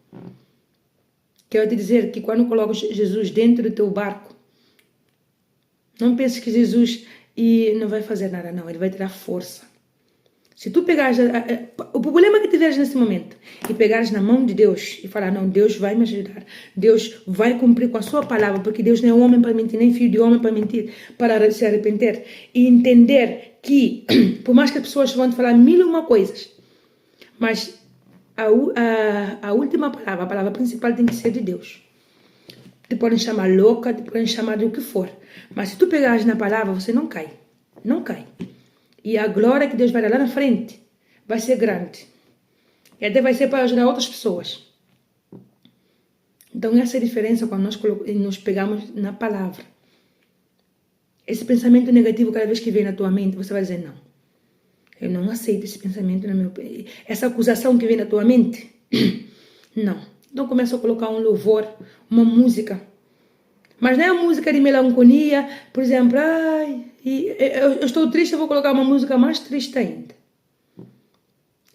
Quero te dizer que quando colocas Jesus dentro do teu barco, não penses que Jesus não vai fazer nada, não, ele vai te dar força. Se tu pegares o problema que tiveres nesse momento e pegares na mão de Deus e falar, não, Deus vai me ajudar, Deus vai cumprir com a sua palavra, porque Deus não é homem para mentir, nem filho de homem para mentir, para se arrepender, e entender que, por mais que as pessoas vão te falar mil e uma coisas, mas a última palavra, a palavra principal tem que ser de Deus. Te podem chamar louca, te podem chamar de o que for, mas se tu pegares na palavra, você não cai, não cai. E a glória que Deus vai dar lá na frente vai ser grande. E até vai ser para ajudar outras pessoas. Então essa é a diferença quando nós pegamos na palavra. Esse pensamento negativo, cada vez que vem na tua mente, você vai dizer, não. Eu não aceito esse pensamento no meu... Essa acusação que vem na tua mente, não. Então começa a colocar um louvor, uma música. Mas não é uma música de melancolia, por exemplo, eu estou triste, eu vou colocar uma música mais triste ainda.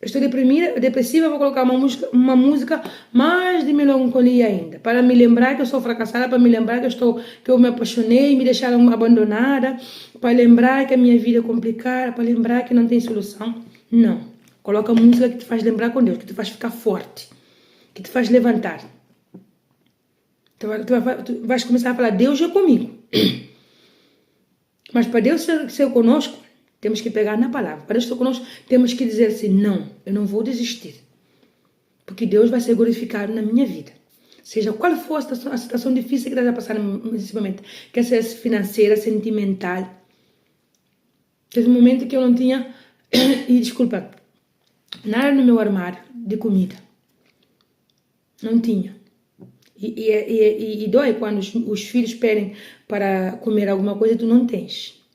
Eu estou depressiva, eu vou colocar uma música mais de melancolia ainda, para me lembrar que eu sou fracassada, para me lembrar que eu me apaixonei, me deixaram abandonada, para lembrar que a minha vida é complicada, para lembrar que não tem solução. Não. Coloca música que te faz lembrar com Deus, que te faz ficar forte, que te faz levantar. Tu vais começar a falar, Deus é comigo. Mas para Deus ser conosco, temos que pegar na palavra. Para Deus ser conosco, temos que dizer assim, não, eu não vou desistir. Porque Deus vai ser glorificado na minha vida. Seja qual for a situação difícil que estás a passar nesse momento, quer seja financeira, sentimental. Teve um momento que eu não tinha, e desculpa, nada no meu armário de comida. Não tinha. E dói quando os filhos pedem para comer alguma coisa e tu não tens.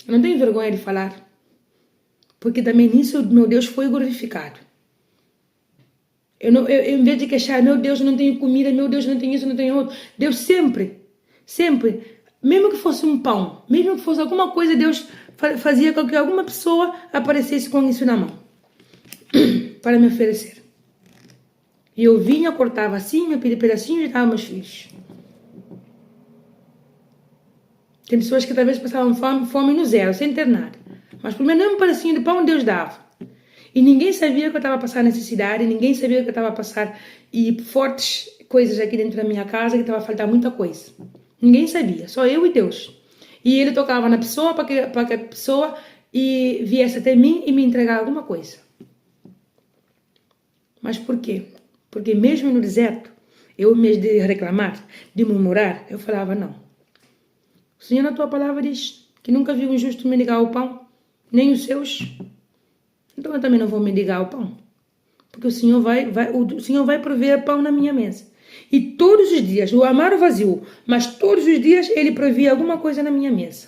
Eu não tenho vergonha de falar. Porque também nisso, meu Deus, foi glorificado. Eu, em vez de queixar, meu Deus, eu não tenho comida, meu Deus, eu não tenho isso, eu não tenho outro. Deus sempre, mesmo que fosse um pão, mesmo que fosse alguma coisa, Deus fazia com que alguma pessoa aparecesse com isso na mão para me oferecer. E eu vinha, cortava assim, me pedia pedacinho e dava meus filhos. Tem pessoas que talvez passavam fome no zero, sem ter nada. Mas pelo menos um pedacinho de pão Deus dava. E ninguém sabia que eu estava a passar necessidade, ninguém sabia que eu estava a passar fortes coisas aqui dentro da minha casa, que estava a faltar muita coisa. Ninguém sabia, só eu e Deus. E ele tocava na pessoa para que a pessoa viesse até mim e me entregar alguma coisa. Mas por quê? Porque mesmo no deserto, eu, em vez de reclamar, de murmurar, eu falava, não. O Senhor na tua palavra diz que nunca viu um justo mendigar o pão, nem os seus. Então eu também não vou mendigar o pão. Porque o Senhor vai prover pão na minha mesa. E todos os dias, o armário vazio, mas todos os dias ele provia alguma coisa na minha mesa.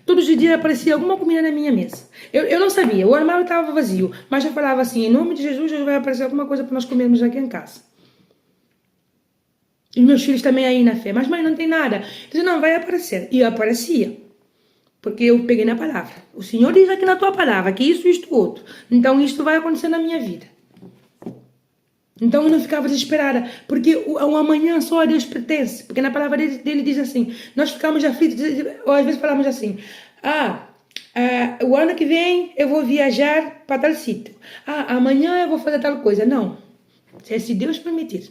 Todos os dias aparecia alguma comida na minha mesa. Eu não sabia, o armário estava vazio, mas eu falava assim, em nome de Jesus, vai aparecer alguma coisa para nós comermos aqui em casa. E meus filhos também aí na fé, mas mãe, não tem nada. Eu disse, não, vai aparecer. E aparecia. Porque eu peguei na palavra. O Senhor diz aqui na tua palavra que isso, isto, outro. Então isto vai acontecer na minha vida. Então eu não ficava desesperada. Porque o amanhã só a Deus pertence. Porque na palavra dele diz assim. Nós ficamos aflitos. Ou às vezes falamos assim. O ano que vem eu vou viajar para tal sítio. Amanhã eu vou fazer tal coisa. Não. É se Deus permitir.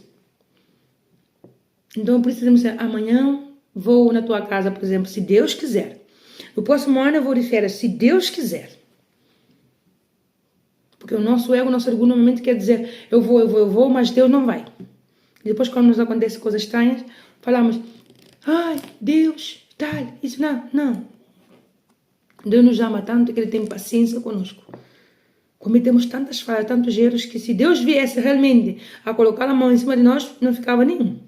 Então por isso dizemos assim, amanhã vou na tua casa, por exemplo, se Deus quiser. No próximo ano eu vou de férias, se Deus quiser. Porque o nosso ego, o nosso orgulho, normalmente quer dizer eu vou, mas Deus não vai. E depois, quando nos acontecem coisas estranhas, falamos, Deus, tal, isso não. Deus nos ama tanto que Ele tem paciência conosco. Cometemos tantas falhas, tantos erros, que se Deus viesse realmente a colocar a mão em cima de nós, não ficava nenhum.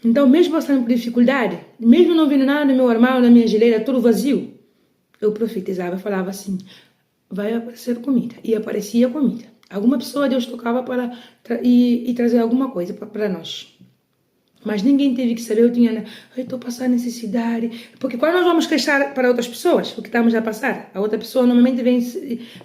Então, mesmo passando por dificuldade, mesmo não vendo nada no meu armário, na minha geleira, tudo vazio, eu profetizava e falava assim, vai aparecer comida. E aparecia comida. Alguma pessoa Deus tocava para e trazer alguma coisa para nós. Mas ninguém teve que saber, eu estou passando necessidade. Porque quando nós vamos queixar para outras pessoas o que estamos a passar, a outra pessoa normalmente vem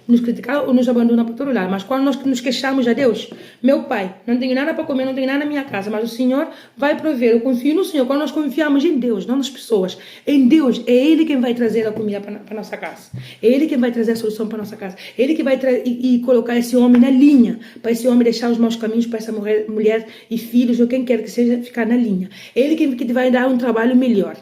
nos criticar ou nos abandona para outro lado. Mas quando nós nos queixamos a Deus, meu Pai, não tenho nada para comer, não tenho nada na minha casa, mas o Senhor vai prover. Eu confio no Senhor. Quando nós confiamos em Deus, não nas pessoas, em Deus, é Ele quem vai trazer a comida para nossa casa. É Ele quem vai trazer a solução para nossa casa. É Ele que vai e colocar esse homem na linha, para esse homem deixar os maus caminhos, para essa mulher e filhos, ou quem quer que seja, ficar na linha. É Ele que vai dar um trabalho melhor.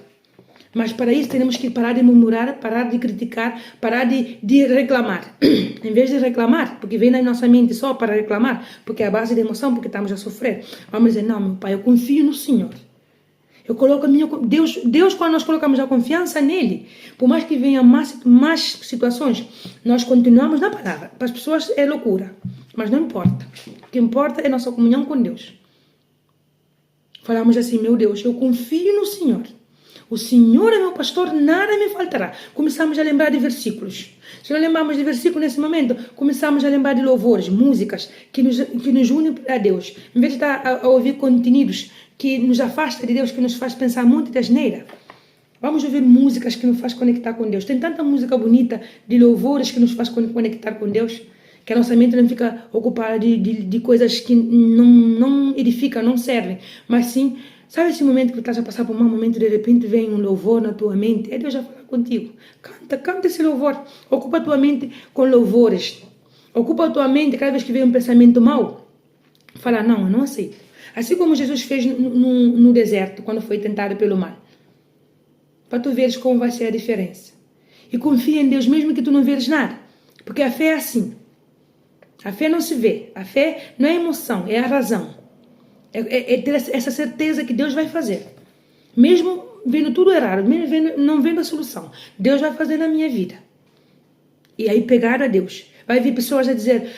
Mas para isso temos que parar de murmurar, parar de criticar, parar de reclamar. Em vez de reclamar, porque vem na nossa mente só para reclamar, porque é a base da emoção, porque estamos a sofrer. Vamos dizer, não, meu Pai, eu confio no Senhor. Eu coloco Deus, quando nós colocamos a confiança nele, por mais que venham mais situações, nós continuamos na palavra. Para as pessoas é loucura, mas não importa. O que importa é nossa comunhão com Deus. Falamos assim, meu Deus, eu confio no Senhor. O Senhor é meu pastor, nada me faltará. Começamos a lembrar de versículos. Se não lembramos de versículos nesse momento, começamos a lembrar de louvores, músicas que nos unem a Deus. Em vez de estar a ouvir contenidos que nos afasta de Deus, que nos faz pensar muito de asneira, vamos ouvir músicas que nos faz conectar com Deus. Tem tanta música bonita de louvores que nos faz conectar com Deus, que a nossa mente não fica ocupada de coisas que não edificam, não servem, mas sim, sabe esse momento que estás a passar por um mau momento, de repente vem um louvor na tua mente, é Deus a falar contigo, canta esse louvor, ocupa a tua mente com louvores, ocupa a tua mente cada vez que vem um pensamento mau, fala, não, eu não aceito, assim como Jesus fez no deserto, quando foi tentado pelo mal, para tu veres como vai ser a diferença, e confia em Deus mesmo que tu não veres nada, porque a fé é assim. A fé não se vê. A fé não é emoção, é a razão. É ter essa certeza que Deus vai fazer. Mesmo vendo tudo errado, mesmo não vendo a solução. Deus vai fazer na minha vida. E aí pegar a Deus. Vai vir pessoas a dizer,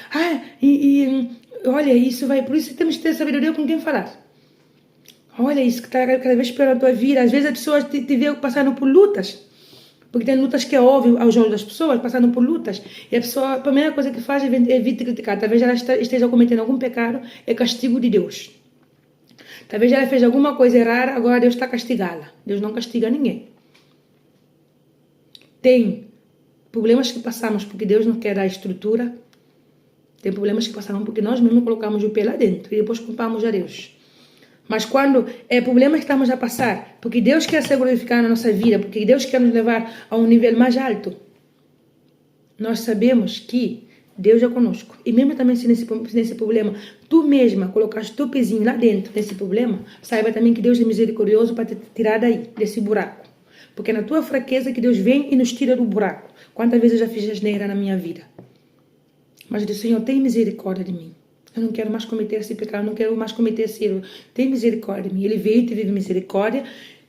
olha, isso vai... Por isso temos que ter sabedoria com quem falar. Olha, isso que está cada vez pior na tua vida. Às vezes as pessoas te veem passando por lutas. Porque tem lutas que é óbvio aos olhos das pessoas, passando por lutas. E a pessoa, a primeira coisa que faz é vir te criticar. Talvez ela esteja cometendo algum pecado, é castigo de Deus. Talvez ela fez alguma coisa errada, agora Deus está a castigá-la. Deus não castiga ninguém. Tem problemas que passamos porque Deus não quer dar estrutura. Tem problemas que passamos porque nós mesmos colocamos o pé lá dentro e depois culpamos a Deus. Mas quando é problemas que estamos a passar, porque Deus quer se glorificar na nossa vida, porque Deus quer nos levar a um nível mais alto, nós sabemos que Deus é conosco. E mesmo também se nesse problema, tu mesma colocaste teu pezinho lá dentro desse problema, saiba também que Deus é misericordioso para te tirar daí, desse buraco. Porque é na tua fraqueza que Deus vem e nos tira do buraco. Quantas vezes eu já fiz asneira na minha vida? Mas eu disse, Senhor, tem misericórdia de mim. Eu não quero mais cometer esse pecado, não quero mais cometer esse erro. Tem misericórdia de mim. Ele veio, teve misericórdia,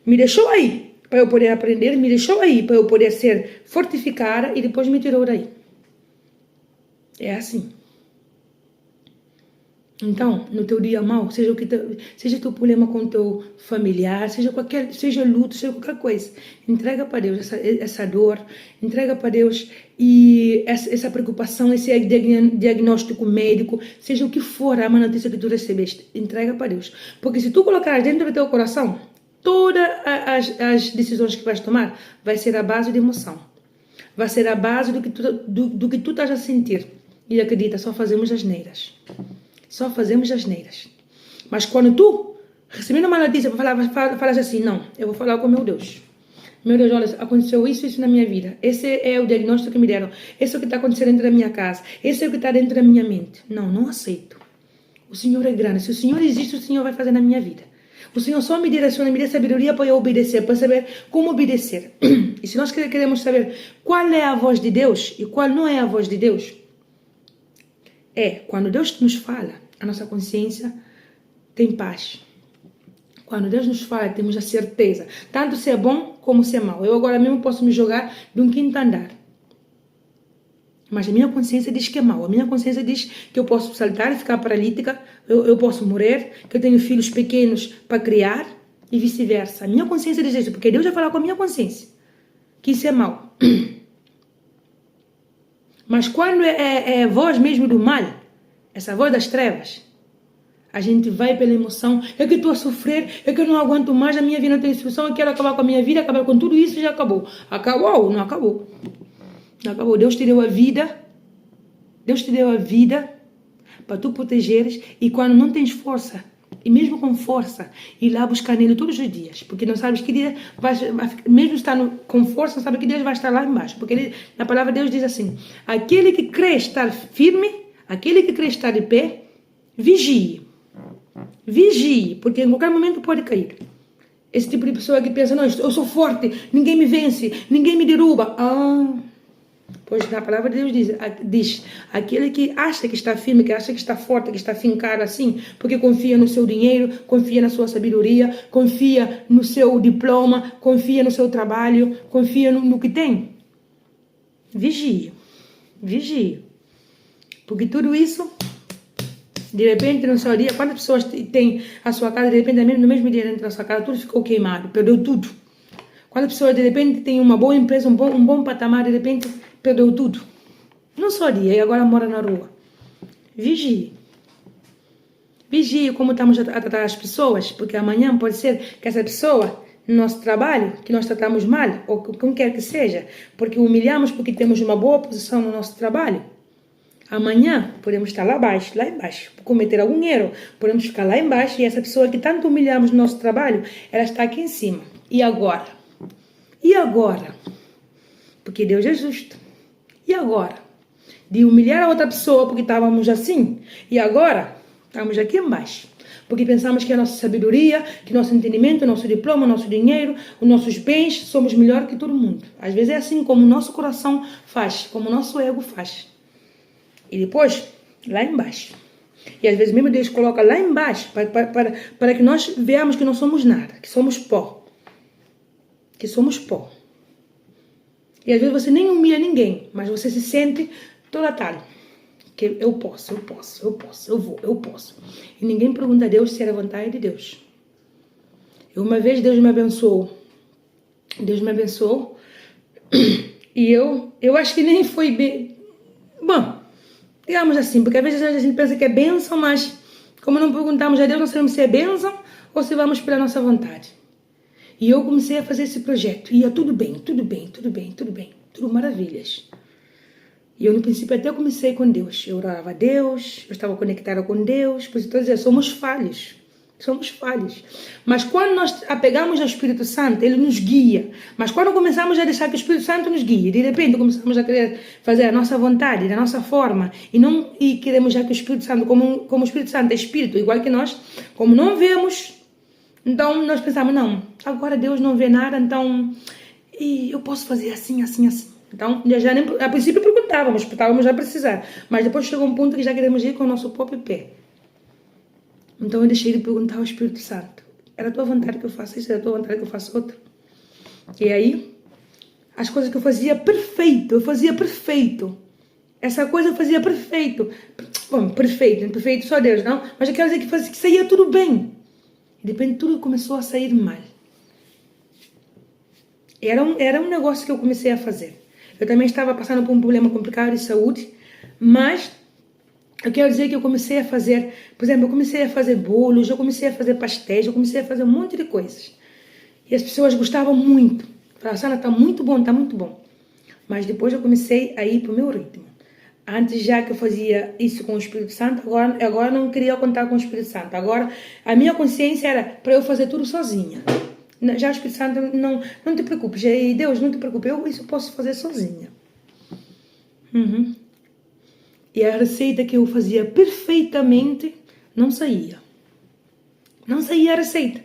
me deixou aí para eu poder aprender, me deixou aí para eu poder ser fortificada e depois me tirou daí. É assim. Então, no teu dia mau, seja o teu problema com o teu familiar, seja luto, seja qualquer coisa, entrega para Deus essa dor, entrega para Deus e essa preocupação, esse diagnóstico médico, seja o que for a má notícia que tu recebeste, entrega para Deus. Porque se tu colocares dentro do teu coração, todas as decisões que vais tomar, vai ser a base de emoção. Vai ser a base do que tu estás a sentir. E acredita, só fazemos asneiras. Só fazemos asneiras. Mas quando tu, recebendo uma notícia, falas assim, não, eu vou falar com meu Deus. Meu Deus, olha, aconteceu isso na minha vida. Esse é o diagnóstico que me deram. Esse é o que está acontecendo dentro da minha casa. Esse é o que está dentro da minha mente. Não aceito. O Senhor é grande. Se o Senhor existe, o Senhor vai fazer na minha vida. O Senhor só me direciona, me dá sabedoria para eu obedecer, para saber como obedecer. E se nós queremos saber qual é a voz de Deus e qual não é a voz de Deus, quando Deus nos fala, a nossa consciência tem paz. Quando Deus nos fala, temos a certeza, tanto se é bom como se é mau. Eu agora mesmo posso me jogar de um quinto andar. Mas a minha consciência diz que é mau. A minha consciência diz que eu posso saltar e ficar paralítica, eu posso morrer, que eu tenho filhos pequenos para criar e vice-versa. A minha consciência diz isso, porque Deus vai falar com a minha consciência que isso é mau. Mas quando é a voz mesmo do mal, essa voz das trevas, a gente vai pela emoção, é que estou a sofrer, é que eu não aguento mais, a minha vida não tem solução, eu quero acabar com a minha vida, acabar com tudo isso e já acabou. Acabou? Não acabou. Não acabou. Deus te deu a vida. Deus te deu a vida para tu protegeres e quando não tens força, e mesmo com força, ir lá buscar nele todos os dias, porque não sabes que dia mesmo estando com força, não sabe que Deus vai estar lá embaixo, porque na palavra de Deus diz assim, aquele que crê estar firme, aquele que crê estar de pé, vigie. Vigie, porque em qualquer momento pode cair. Esse tipo de pessoa que pensa, não, eu sou forte, ninguém me vence, ninguém me derruba. Pois na palavra de Deus diz, aquele que acha que está firme, que acha que está forte, que está fincado assim, porque confia no seu dinheiro, confia na sua sabedoria, confia no seu diploma, confia no seu trabalho, confia no que tem. Vigie. Vigie. Porque tudo isso, de repente, no seu dia, quantas pessoas tem a sua casa, de repente, no mesmo dia dentro da sua casa, tudo ficou queimado, perdeu tudo. Quando a pessoa, de repente, tem uma boa empresa, um bom patamar, de repente, perdeu tudo. Não só dia, e agora mora na rua. Vigie. Vigie como estamos a tratar as pessoas, porque amanhã pode ser que essa pessoa, no nosso trabalho, que nós tratamos mal, ou como quer que seja, porque humilhamos porque temos uma boa posição no nosso trabalho. Amanhã podemos estar lá embaixo, por cometer algum erro, podemos ficar lá embaixo e essa pessoa que tanto humilhamos no nosso trabalho, ela está aqui em cima. E agora? E agora? Porque Deus é justo. E agora? De humilhar a outra pessoa porque estávamos assim, e agora estamos aqui embaixo. Porque pensamos que a nossa sabedoria, que nosso entendimento, nosso diploma, nosso dinheiro, os nossos bens, somos melhor que todo mundo. Às vezes é assim como o nosso coração faz, como o nosso ego faz. E depois, lá embaixo. E às vezes mesmo Deus coloca lá embaixo para que nós veamos que não somos nada, que somos pó. Que somos pó. E às vezes você nem humilha ninguém, mas você se sente toda tal. Que eu posso, eu posso. E ninguém pergunta a Deus se era vontade de Deus. E uma vez Deus me abençoou. E eu acho que nem foi bem. Bom, digamos assim, porque às vezes a gente pensa que é bênção, mas como não perguntamos a Deus, não sabemos se é bênção ou se vamos pela nossa vontade. E eu comecei a fazer esse projeto. E ia tudo bem, tudo maravilhas. E eu no princípio até comecei com Deus. Eu orava a Deus, eu estava conectada com Deus. Por isso estou dizendo, somos falhos. Mas quando nós apegamos ao Espírito Santo, Ele nos guia. Mas quando começamos a deixar que o Espírito Santo nos guie, de repente começamos a querer fazer a nossa vontade, da nossa forma, e queremos já que o Espírito Santo, como o Espírito Santo é Espírito, igual que nós, como não vemos, então nós pensamos, não, agora Deus não vê nada, então eu posso fazer assim. Então, já nem, a princípio estávamos a precisar, mas depois chegou um ponto que já queremos ir com o nosso próprio pé. Então eu deixei de perguntar ao Espírito Santo, era a tua vontade que eu faça isso, era a tua vontade que eu faça outra. E aí, as coisas que eu fazia perfeito. Essa coisa eu fazia perfeito. Bom, perfeito só Deus, não? Mas eu quero dizer que saía tudo bem. E de repente tudo começou a sair mal. Era um negócio que eu comecei a fazer. Eu também estava passando por um problema complicado de saúde, mas eu quero dizer que eu comecei a fazer, por exemplo, eu comecei a fazer bolos, eu comecei a fazer pastéis, eu comecei a fazer um monte de coisas. E as pessoas gostavam muito. Falavam, Sandra, tá muito bom. Mas depois eu comecei a ir pro meu ritmo. Antes já que eu fazia isso com o Espírito Santo, agora não queria contar com o Espírito Santo. Agora a minha consciência era para eu fazer tudo sozinha. Já o Espírito Santo, não te preocupes, Deus, não te preocupes, isso eu posso fazer sozinha. E a receita que eu fazia perfeitamente não saía. Não saía a receita.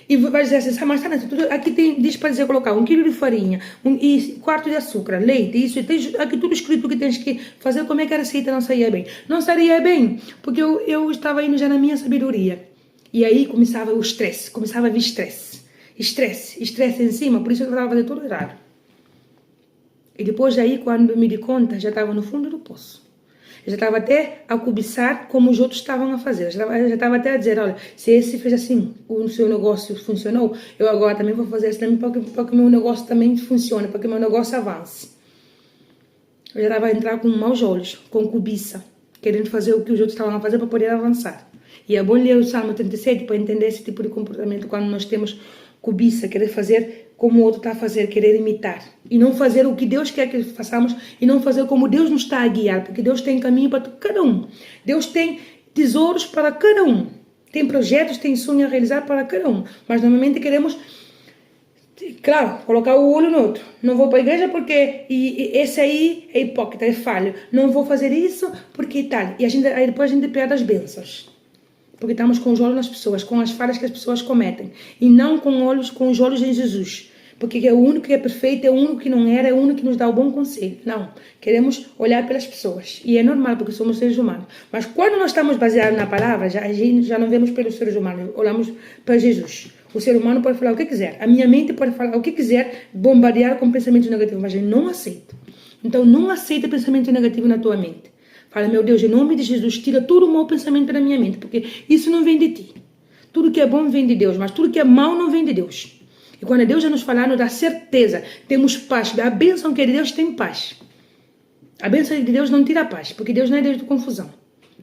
E vai dizer assim, mas aqui diz para dizer colocar 1 quilo de farinha, e quarto de açúcar, leite, isso, e tem aqui tudo escrito que tens que fazer, como é que a receita não saía bem? Não saía bem, porque eu estava indo já na minha sabedoria. E aí começava o estresse, começava a vir estresse em cima, por isso eu estava fazendo tudo errado. E depois aí, quando me di conta, já estava no fundo do poço. Eu já estava até a cobiçar como os outros estavam a fazer. Eu já estava até a dizer, olha, se esse fez assim, o seu negócio funcionou, eu agora também vou fazer isso também para que o meu negócio também funcione, para que o meu negócio avance. Eu já estava a entrar com maus olhos, com cobiça, querendo fazer o que os outros estavam a fazer para poder avançar. E é bom ler o Salmo 37 para entender esse tipo de comportamento quando nós temos cobiça, querer fazer como o outro está a fazer, querer imitar. E não fazer o que Deus quer que façamos e não fazer como Deus nos está a guiar, porque Deus tem caminho para cada um. Deus tem tesouros para cada um. Tem projetos, tem sonhos a realizar para cada um. Mas normalmente queremos, claro, colocar o olho no outro. Não vou para a igreja porque esse aí é hipócrita, é falho. Não vou fazer isso porque tal. E aí depois a gente perde as bênçãos. Porque estamos com os olhos nas pessoas, com as falhas que as pessoas cometem. E não com os olhos em Jesus. Porque é o único que é perfeito, é o único que não era, é o único que nos dá o bom conselho. Não. Queremos olhar pelas pessoas. E é normal, porque somos seres humanos. Mas quando nós estamos baseados na palavra, já não vemos pelos seres humanos. Olhamos para Jesus. O ser humano pode falar o que quiser. A minha mente pode falar o que quiser, bombardear com pensamentos negativos. Mas eu não aceito. Então, não aceita pensamento negativo na tua mente. Fala, meu Deus, em nome de Jesus, tira todo o mau pensamento da minha mente, porque isso não vem de ti. Tudo que é bom vem de Deus, mas tudo que é mau não vem de Deus. E quando Deus já nos falar, nos dá certeza, temos paz. A bênção que é de Deus tem paz. A bênção de Deus não tira paz, porque Deus não é Deus de confusão.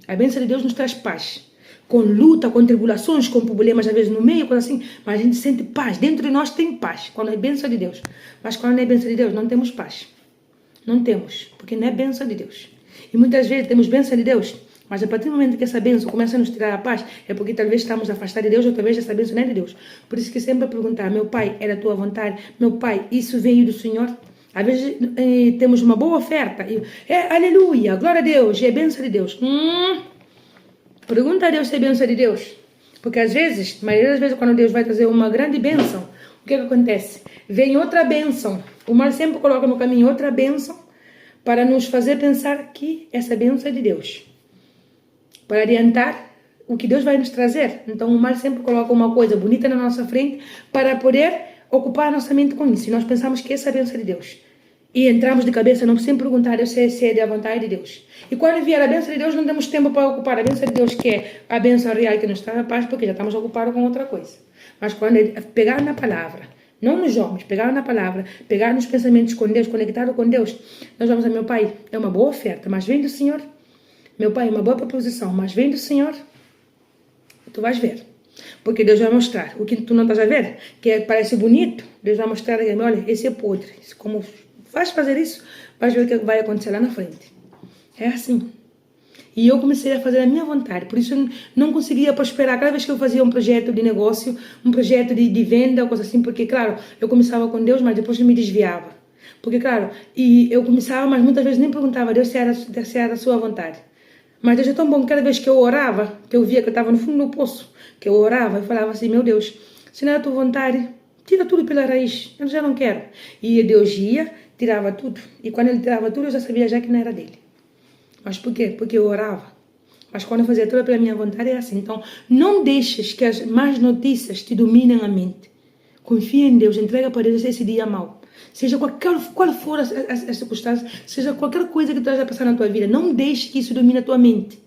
A bênção de Deus nos traz paz. Com luta, com tribulações, com problemas, às vezes no meio, coisa assim, mas a gente sente paz. Dentro de nós tem paz, quando é bênção de Deus. Mas quando não é bênção de Deus, não temos paz. Não temos, porque não é bênção de Deus. E muitas vezes temos bênção de Deus, mas a partir do momento que essa bênção começa a nos tirar a paz, é porque talvez estamos afastados de Deus, ou talvez essa bênção não é de Deus. Por isso que sempre perguntar, meu Pai, era a tua vontade? Meu Pai, isso veio do Senhor? Às vezes temos uma boa oferta, aleluia, glória a Deus, é bênção de Deus. Pergunta a Deus se é bênção de Deus. Porque às vezes, a maioria das vezes, quando Deus vai trazer uma grande bênção, o que acontece? Vem outra bênção. O mal sempre coloca no caminho outra bênção, para nos fazer pensar que essa bênção é de Deus. para adiantar o que Deus vai nos trazer. Então o mal sempre coloca uma coisa bonita na nossa frente para poder ocupar a nossa mente com isso. E nós pensamos que essa é a bênção de Deus. E entramos de cabeça, não sem perguntar a Deus se é da vontade de Deus. E quando vier a bênção de Deus, não temos tempo para ocupar a bênção de Deus, que é a bênção real que nos traz a paz, porque já estamos ocupados com outra coisa. Mas quando pegar na palavra, não nos homens, pegar na palavra, pegar nos pensamentos com Deus, conectado com Deus, nós vamos a meu Pai, é uma boa oferta, mas vem do Senhor. Meu Pai, é uma boa proposição, mas vem do Senhor. Tu vais ver. Porque Deus vai mostrar o que tu não estás a ver, que parece bonito. Deus vai mostrar, olha, esse é podre. Como vais fazer isso, vais ver o que vai acontecer lá na frente. É assim. E eu comecei a fazer a minha vontade. Por isso eu não conseguia prosperar. Cada vez que eu fazia um projeto de negócio, um projeto de venda, ou coisa assim, porque, claro, eu começava com Deus, mas depois eu me desviava. Porque, claro, e eu começava, mas muitas vezes nem perguntava a Deus se era a sua vontade. Mas Deus é tão bom que cada vez que eu orava, que eu via que eu estava no fundo do poço, que eu orava, eu falava assim, meu Deus, se não é a tua vontade, tira tudo pela raiz, eu já não quero. E Deus ia, tirava tudo. E quando Ele tirava tudo, eu já sabia já que não era dele. Mas por quê? Porque eu orava. Mas quando eu fazia tudo pela minha vontade, é assim. Então, não deixes que as más notícias te dominem a mente. Confia em Deus, entrega para Deus esse dia mau. Seja qual for as circunstâncias, seja qualquer coisa que tu esteja passando na tua vida, não deixe que isso domine a tua mente.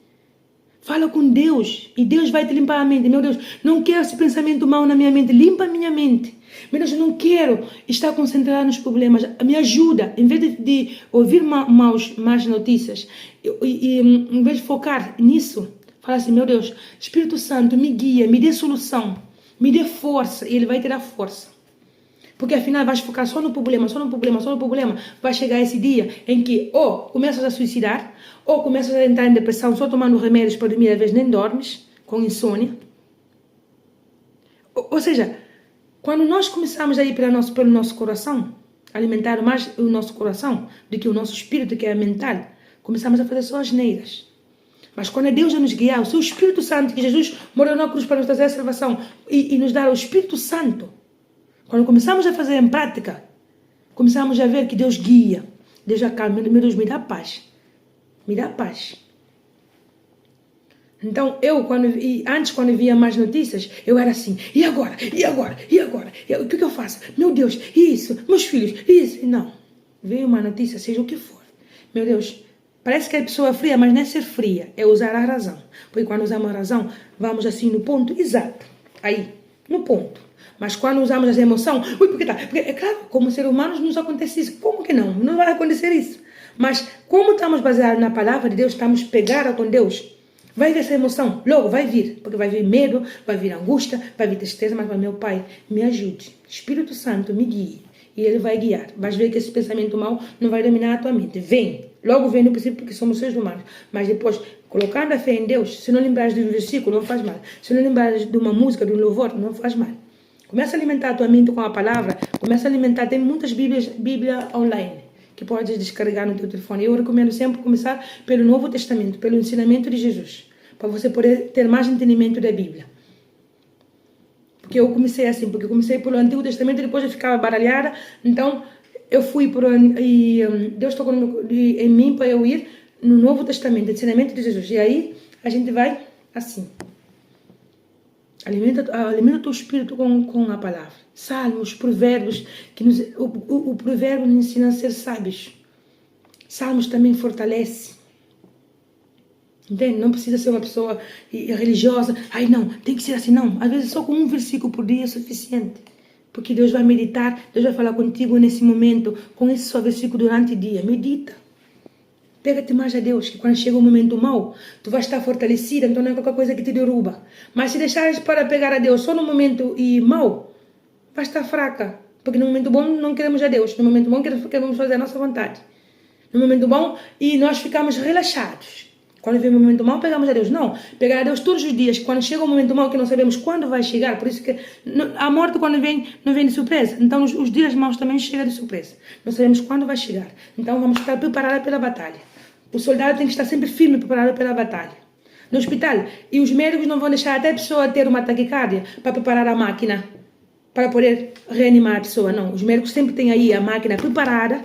Fala com Deus e Deus vai te limpar a mente. Meu Deus, não quero esse pensamento mau na minha mente, limpa a minha mente. Meu Deus, eu não quero estar concentrado nos problemas, me ajuda. Em vez de ouvir más notícias, e em vez de focar nisso, fala assim, meu Deus, Espírito Santo, me guia, me dê solução, me dê força, e Ele vai te dar força. Porque afinal vais focar só no problema, só no problema, só no problema. Vai chegar esse dia em que ou começas a suicidar, ou começas a entrar em depressão só tomando remédios para dormir, às vezes nem dormes, com insônia. Ou seja, quando nós começamos a ir pelo nosso coração, alimentar mais o nosso coração do que o nosso espírito, que é mental, começamos a fazer só asneiras. Mas quando é Deus a nos guiar, o seu Espírito Santo, que Jesus morreu na cruz para nos trazer a salvação e nos dar o Espírito Santo, quando começamos a fazer em prática, começamos a ver que Deus guia, Deus acalma, meu Deus, me dá paz. Me dá paz. Então, antes quando via mais notícias, eu era assim, e agora? E agora? E agora? O que eu faço? Meu Deus, isso, meus filhos, isso. Não, veio uma notícia, seja o que for. Meu Deus, parece que é pessoa fria, mas não é ser fria, é usar a razão. Porque quando usamos a razão, vamos assim no ponto exato, aí, no ponto. Mas quando usamos essa emoção, porque é claro, como ser humanos nos acontece isso. Como que não? Não vai acontecer isso. Mas como estamos baseados na palavra de Deus, estamos pegados com Deus, vai vir essa emoção, logo vai vir. Porque vai vir medo, vai vir angústia, vai vir tristeza, mas meu Pai, me ajude. Espírito Santo, me guie. E Ele vai guiar. Vais ver que esse pensamento mau não vai dominar a tua mente. Vem. Logo vem no princípio, porque somos seres humanos. Mas depois, colocando a fé em Deus, se não lembrares de um versículo, não faz mal. Se não lembrares de uma música, de um louvor, não faz mal. Começa a alimentar a tua mente com a palavra. Começa a alimentar. Tem muitas Bíblia online que podes descarregar no teu telefone. Eu recomendo sempre começar pelo Novo Testamento, pelo ensinamento de Jesus, para você poder ter mais entendimento da Bíblia. Porque eu comecei assim, porque eu comecei pelo Antigo Testamento e depois eu ficava baralhada. Então eu fui e Deus tocou em mim para eu ir no Novo Testamento, ensinamento de Jesus. E aí a gente vai assim. Alimenta o teu espírito com a palavra. Salmos, provérbios, o provérbio nos ensina a ser sábios. Salmos também fortalece. Entende? Não precisa ser uma pessoa religiosa. Ai não, tem que ser assim, não. Às vezes só com um versículo por dia é suficiente. Porque Deus vai meditar, Deus vai falar contigo nesse momento, com esse só versículo durante o dia. Medita. Pega-te mais a Deus, que quando chega um momento mau, tu vais estar fortalecida, então não é qualquer coisa que te derruba. Mas se deixares para pegar a Deus só no momento mau, vais estar fraca. Porque no momento bom não queremos a Deus, no momento bom queremos fazer a nossa vontade. No momento bom, e nós ficamos relaxados. Quando vem um momento mau, pegamos a Deus. Não, pegar a Deus todos os dias. Quando chega um momento mau que não sabemos quando vai chegar, por isso que a morte quando vem, não vem de surpresa. Então os dias maus também chegam de surpresa. Não sabemos quando vai chegar. Então vamos estar preparados pela batalha. O soldado tem que estar sempre firme, preparado pela batalha. No hospital, e os médicos não vão deixar até a pessoa ter uma taquicardia para preparar a máquina, para poder reanimar a pessoa. Não, os médicos sempre têm aí a máquina preparada,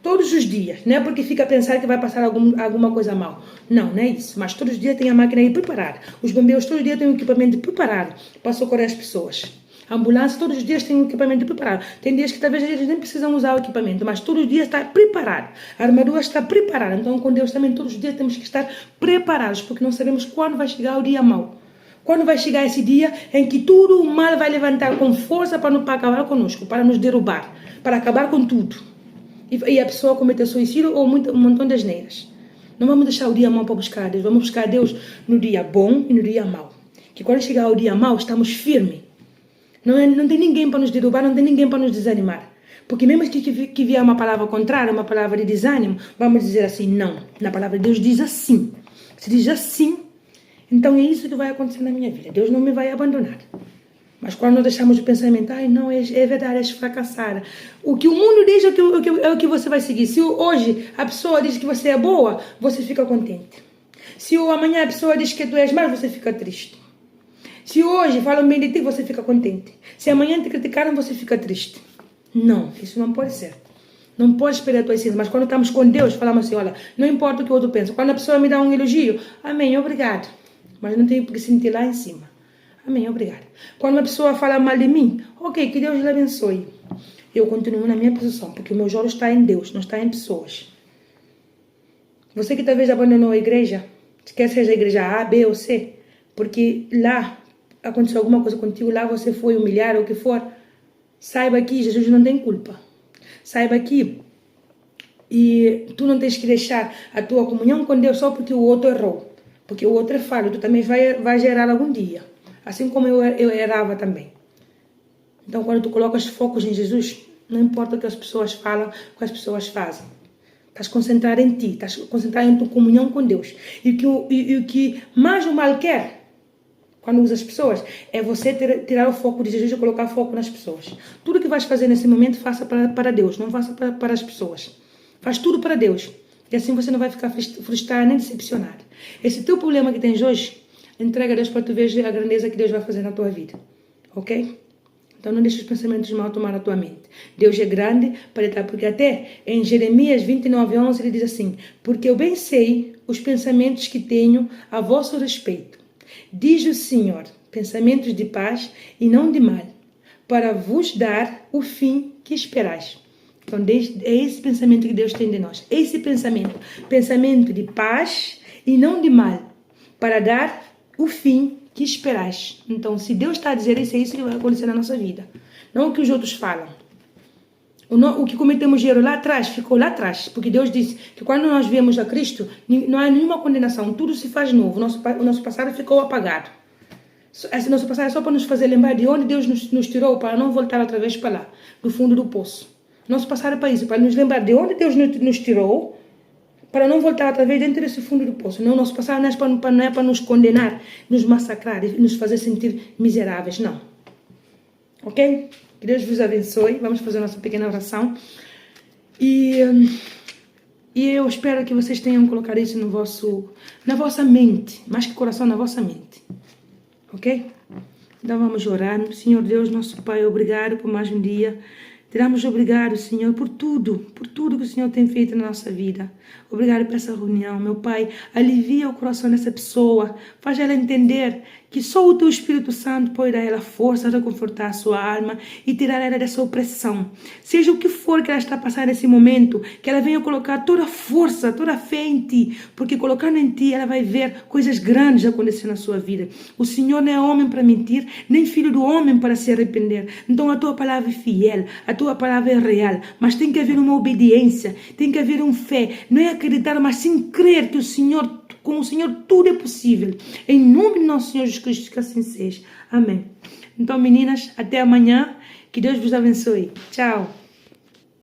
Todos os dias, não é porque fica a pensar que vai passar alguma coisa mal. Não, não é isso. Mas todos os dias tem a máquina aí preparada. Os bombeiros todos os dias têm um equipamento preparado para socorrer as pessoas. A ambulância todos os dias tem um equipamento preparado. Tem dias que talvez eles nem precisam usar o equipamento, mas todos os dias está preparado. A armadura está preparada. Então com Deus também todos os dias temos que estar preparados, porque não sabemos quando vai chegar o dia mau. Quando vai chegar esse dia em que tudo o mal vai levantar com força para acabar conosco, para nos derrubar, para acabar com tudo. E a pessoa cometer suicídio ou um montão de asneiras. Não vamos deixar o dia mau para buscar a Deus. Vamos buscar a Deus no dia bom e no dia mau. Que quando chegar o dia mau, estamos firmes. Não tem ninguém para nos derrubar, não tem ninguém para nos desanimar. Porque mesmo que vier uma palavra contrária, uma palavra de desânimo, vamos dizer assim, não. Na palavra de Deus diz assim. Se diz assim, então é isso que vai acontecer na minha vida. Deus não me vai abandonar. Mas quando nós deixamos o pensamento, não, é verdade, és fracassada. O que o mundo diz é o que você vai seguir. Se hoje a pessoa diz que você é boa, você fica contente. Se amanhã a pessoa diz que tu és mal, você fica triste. Se hoje falam bem de ti, você fica contente. Se amanhã te criticaram, você fica triste. Não, isso não pode ser. Não pode esperar a tua essência. Mas quando estamos com Deus, falamos assim, olha, não importa o que o outro pensa. Quando a pessoa me dá um elogio, amém, obrigado. Mas não tenho que sentir lá em cima. Amém, obrigado. Quando uma pessoa fala mal de mim, ok, que Deus lhe abençoe. Eu continuo na minha posição, porque o meu olho está em Deus, não está em pessoas. Você que talvez abandonou a igreja, quer seja a igreja A, B ou C, porque lá aconteceu alguma coisa contigo, lá você foi humilhar ou o que for, saiba que Jesus não tem culpa. Saiba que tu não tens que deixar a tua comunhão com Deus só porque o outro errou. Porque o outro é falho, tu também vai gerar algum dia. Assim como eu errava também. Então, quando tu colocas focos em Jesus, não importa o que as pessoas falam, o que as pessoas fazem. Estás concentrado em ti, estás concentrado em tua comunhão com Deus. E o que mais o mal quer, quando usa as pessoas, é você tirar o foco de Jesus e colocar foco nas pessoas. Tudo que vais fazer nesse momento, faça para Deus, não faça para as pessoas. Faz tudo para Deus. E assim você não vai ficar frustrado nem decepcionado. Esse teu problema que tens hoje, entrega a Deus para tu ver a grandeza que Deus vai fazer na tua vida. Ok? Então não deixe os pensamentos mal tomar a tua mente. Deus é grande para estar, porque até em Jeremias 29:11 ele diz assim, porque eu bem sei os pensamentos que tenho a vosso respeito. Diz o Senhor, pensamentos de paz e não de mal, para vos dar o fim que esperais. Então é esse pensamento que Deus tem de nós. Esse pensamento de paz e não de mal, para dar o fim que esperais. Então, se Deus está a dizer isso, é isso que vai acontecer na nossa vida. Não o que os outros falam. O que cometemos erro lá atrás, ficou lá atrás. Porque Deus disse que quando nós viemos a Cristo, não há nenhuma condenação. Tudo se faz novo. O nosso passado ficou apagado. Esse nosso passado é só para nos fazer lembrar de onde Deus nos tirou, para não voltar outra vez para lá, do fundo do poço. Nosso passado é para isso, para nos lembrar de onde Deus nos tirou, para não voltar outra vez dentro desse fundo do poço. Não, nosso passado não é para nos condenar, nos massacrar e nos fazer sentir miseráveis, não. Ok? Que Deus vos abençoe. Vamos fazer nossa pequena oração. E eu espero que vocês tenham colocado isso na vossa mente, mais que coração, na vossa mente. Ok? Então vamos orar. Senhor Deus, nosso Pai, obrigado por mais um dia. Te damos obrigado, Senhor, por tudo que o Senhor tem feito na nossa vida. Obrigado por essa reunião, meu Pai. Alivia o coração dessa pessoa. Faz ela entender que só o Teu Espírito Santo pode dar a ela força, reconfortar a sua alma e tirar ela dessa opressão. Seja o que for que ela está passando nesse momento, que ela venha colocar toda a força, toda a fé em Ti, porque colocando em Ti, ela vai ver coisas grandes acontecer na sua vida. O Senhor não é homem para mentir, nem filho do homem para se arrepender. Então a Tua palavra é fiel, a Tua palavra é real, mas tem que haver uma obediência, tem que haver uma fé, não é acreditar, mas sim crer que com o Senhor tudo é possível. Em nome de nosso Senhor Jesus Cristo, que assim seja. Amém. Então, meninas, até amanhã. Que Deus vos abençoe. Tchau.